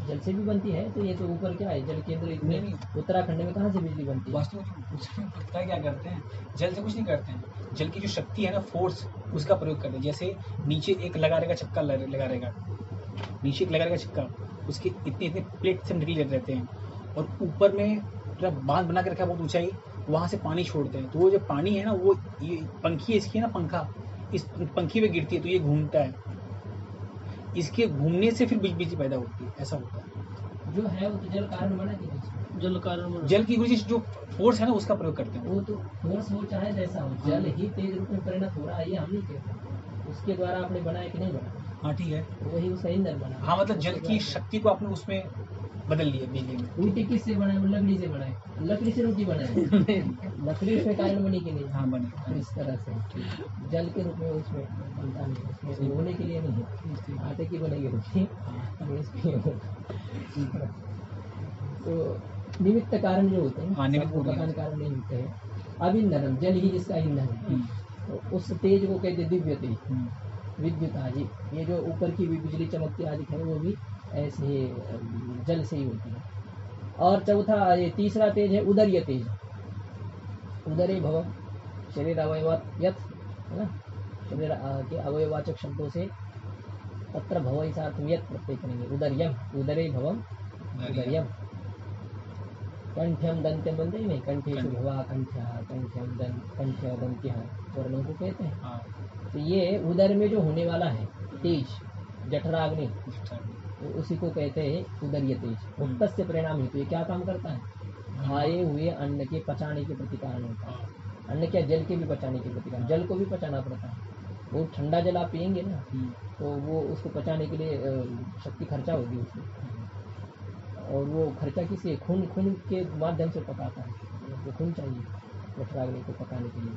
जल से भी बनती है, तो ये तो ऊपर क्या है, जल केंद्र इतने उत्तराखंड में कहाँ से बिजली बनती है? वास्तव में पता है क्या करते हैं, जल से कुछ नहीं करते हैं, जल की जो शक्ति है ना, फोर्स, उसका प्रयोग करते हैं। जैसे नीचे एक लगा रहेगा छक्का, लगा रहेगा नीचे एक लगा रहेगा छक्का, उसके इतने इतने प्लेट से निकले रहते हैं, और ऊपर में पूरा बांध बना के रखा है बहुत ऊंचाई, वहाँ से पानी छोड़ते हैं। तो वो जो पानी है ना, वो ये पंखी इसकी है ना, पंखा इस पंखी पे गिरती है तो ये घूमता है, इसके घूमने से फिर बिजली पैदा होती है, ऐसा होता है। जो है वो तो जल कारण बना कि नहीं? जल कारण बना। जल की वजह से जो फोर्स है ना, उसका प्रयोग करते हैं। वो तो फोर्स हो चाहे जैसा हो, जल ही तेज रूप में परिणत हो रहा है, ये हम नहीं कहते। उसके द्वारा आपने बनाया कि नहीं बनाया, हाँ ठीक है, वही उसका ईंधन बना। हाँ मतलब जल की शक्ति को आपने उसमें बदल लिया बिजली में। रोटी किससे बनाए? वो लकड़ी से बनाए, लकड़ी से रोटी बनाए, लकड़ी उसमें कारण बनी कि नहीं? हाँ बने। तो इस तरह से जल के रूप में उसमें बनता नहीं, उसमें रोने के लिए नहीं है, आटे की बनेगी रोटी, तो इसमें होगा। तो निमित्त कारण जो होते हैं, हाँ, निमित्त वो प्रधान कारण नहीं होते हैं। अविंधनम, जल ही जिसका ईंधन है, तो उस तेज को कहते दिव्य तेज, विद्युत आदि। ये जो ऊपर की भी बिजली चमकती आदि है, वो भी ऐसे ही जल से ही होती है। और चौथा, ये तीसरा तेज है उदर्य तेज। उदरे भवम, शरीर अवयवात यथ, है ना, शरीर के अवयवाचक शब्दों से तत्र भव इसार्थम यत् प्रत्यय करेंगे। उदर्यम, उदरे भवम उदर्यम। कंठ्यम दंत्यम बनते ही नहीं, कंठेषु भवा कंठ्या, कंठ्यम कंठ्य दंत्य वर्णों को कहते हैं। हाँ, तो ये उदर में जो होने वाला है तेज, जठराग्नि, तो उसी को कहते हैं उदर्य तेज। उत्तस से परिणाम हेतु ये क्या काम करता है? खाए हुए अन्न के पचाने के प्रति कारण होता है। अन्न क्या, जल के भी पचाने के प्रति कारण, जल को भी पचाना पड़ता है। वो ठंडा जल आप पियेंगे ना, तो वो उसको पचाने के लिए शक्ति खर्चा होगी उसमें, और वो खर्चा किसी खून के माध्यम से पकाता है, तो खून चाहिए जठराग्नि को पकाने के लिए।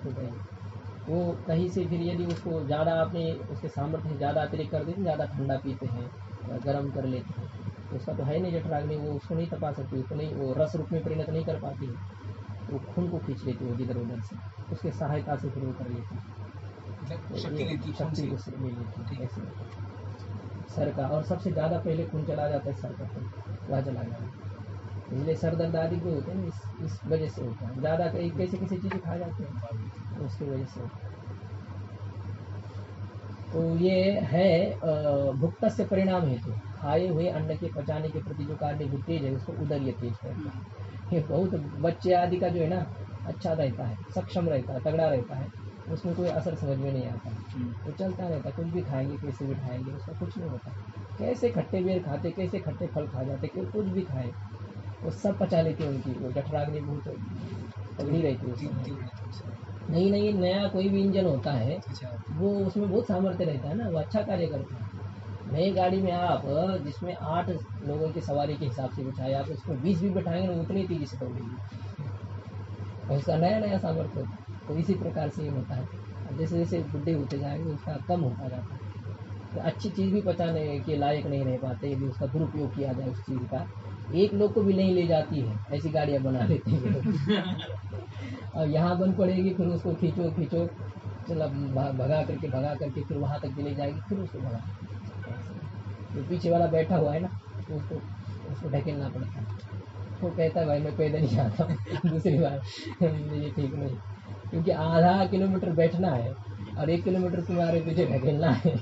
तो वो कहीं से फिर यदि उसको ज़्यादा आपने उसके सामर्थ्य से ज़्यादा अतिरिक्त कर देते, ज़्यादा ठंडा पीते हैं या गर्म कर लेते हैं, तो उसका तो है नहीं जठराग्नि, वो उसको नहीं तपा सकती, उसको नहीं, वो रस रूप में परिणत नहीं कर पाती है, तो वो खून को खींच लेती है इधर उधर से, उसके सहायता से फिर वो कर लेती है, शक्ति उससे ले लेती है ऐसे। सर का, और सबसे ज़्यादा पहले खून चला जाता है सर का खून, वह चला जाता है, इसलिए सर दर्द आदि जो होते हैं इस वजह से होता है। ज़्यादा कैसे चीज़ें खा जाते हैं, तो उसकी वजह से होता है। तो ये है भुक्त से परिणाम हेतु, खाए हुए अन्न के पचाने के प्रति जो कारणीभूत तेज है, उसको उदर्य तेज कहते हैं। ये बहुत बच्चे आदि का जो है ना, अच्छा रहता है, सक्षम रहता है, तगड़ा रहता है, उसमें कोई असर समझ में नहीं आता, वो चलता रहता, कुछ भी खाएंगे, कैसे भी खाएंगे, उसका कुछ नहीं होता। कैसे खट्टे बेर खाते, कैसे खट्टे फल खा जाते, कुछ भी खाए, वो सब पचा लेती है, उनकी वो जठराग्नि बहुत तगड़ी रहती है उसमें। नहीं नया कोई भी इंजन होता है, वो उसमें बहुत सामर्थ्य रहता है ना, वो अच्छा कार्य करता है। नई गाड़ी में आप जिसमें 8 लोगों की सवारी के हिसाब से बिठाए, आप उसमें 20 भी बिठाएंगे ना, उतनी तेजी से दौड़ेगी, और उसका नया सामर्थ्य होता है। तो इसी प्रकार से ये होता है, जैसे जैसे बुढ़े होते जाएंगे उसका कम होता जाता है, तो अच्छी चीज़ भी पचाने के लायक नहीं रह पाते यदि उसका दुरुपयोग किया जाए उस चीज़ का। एक लोग को भी नहीं ले जाती है, ऐसी गाड़ियाँ बना लेते हैं और यहाँ बंद पड़ेगी, फिर उसको खींचो चला भगा करके फिर वहाँ तक चले जाएगी, फिर उसको भगा, जो पीछे वाला बैठा हुआ है ना, तो उसको ढकेलना पड़ता है। वो कहता है भाई मैं पैदल ही आता हूँ दूसरी बार ये ठीक नहीं, क्योंकि आधा किलोमीटर बैठना है और 1 किलोमीटर तुम्हारे पीछे ढकेलना है।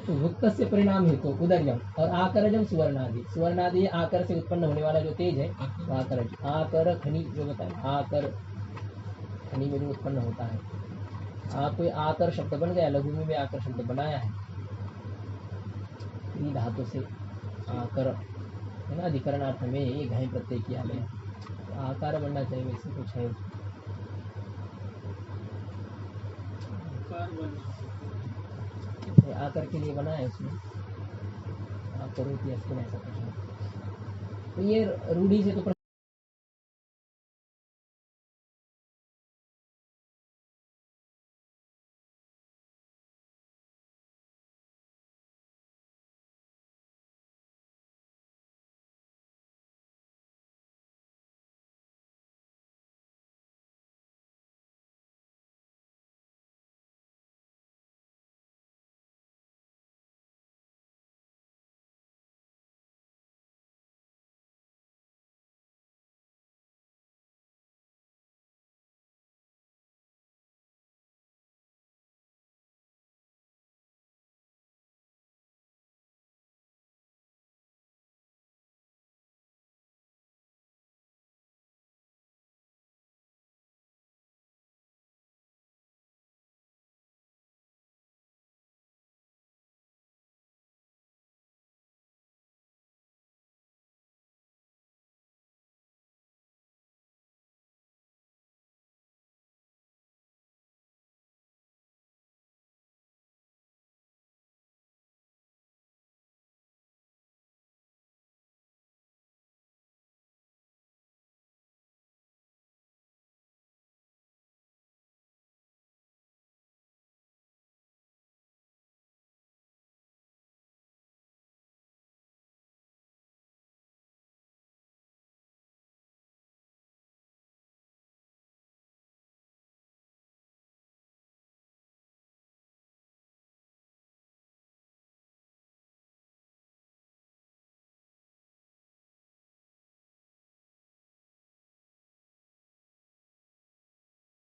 तो भुक्त से परिणाम हेतु तो उदर्यम और आकरजम सुवर्णादि आकर से उत्पन्न होने वाला जो तेज है, तो आकरज, आकर खनि जो बताए, आकर खनि में जो उत्पन्न होता है। आपको आकर शब्द बन गया, लघु में भी आकर शब्द बनाया है, धातु से आकर है ना, अधिकरणार्थ में ये घाई प्रत्यय किया गया, तो आकार बनना चाहिए, वैसे कुछ है उसमें। ये आकर के लिए बना है उसमें, आप करो ऐसा कुछ है। तो ये रूढ़ी से तो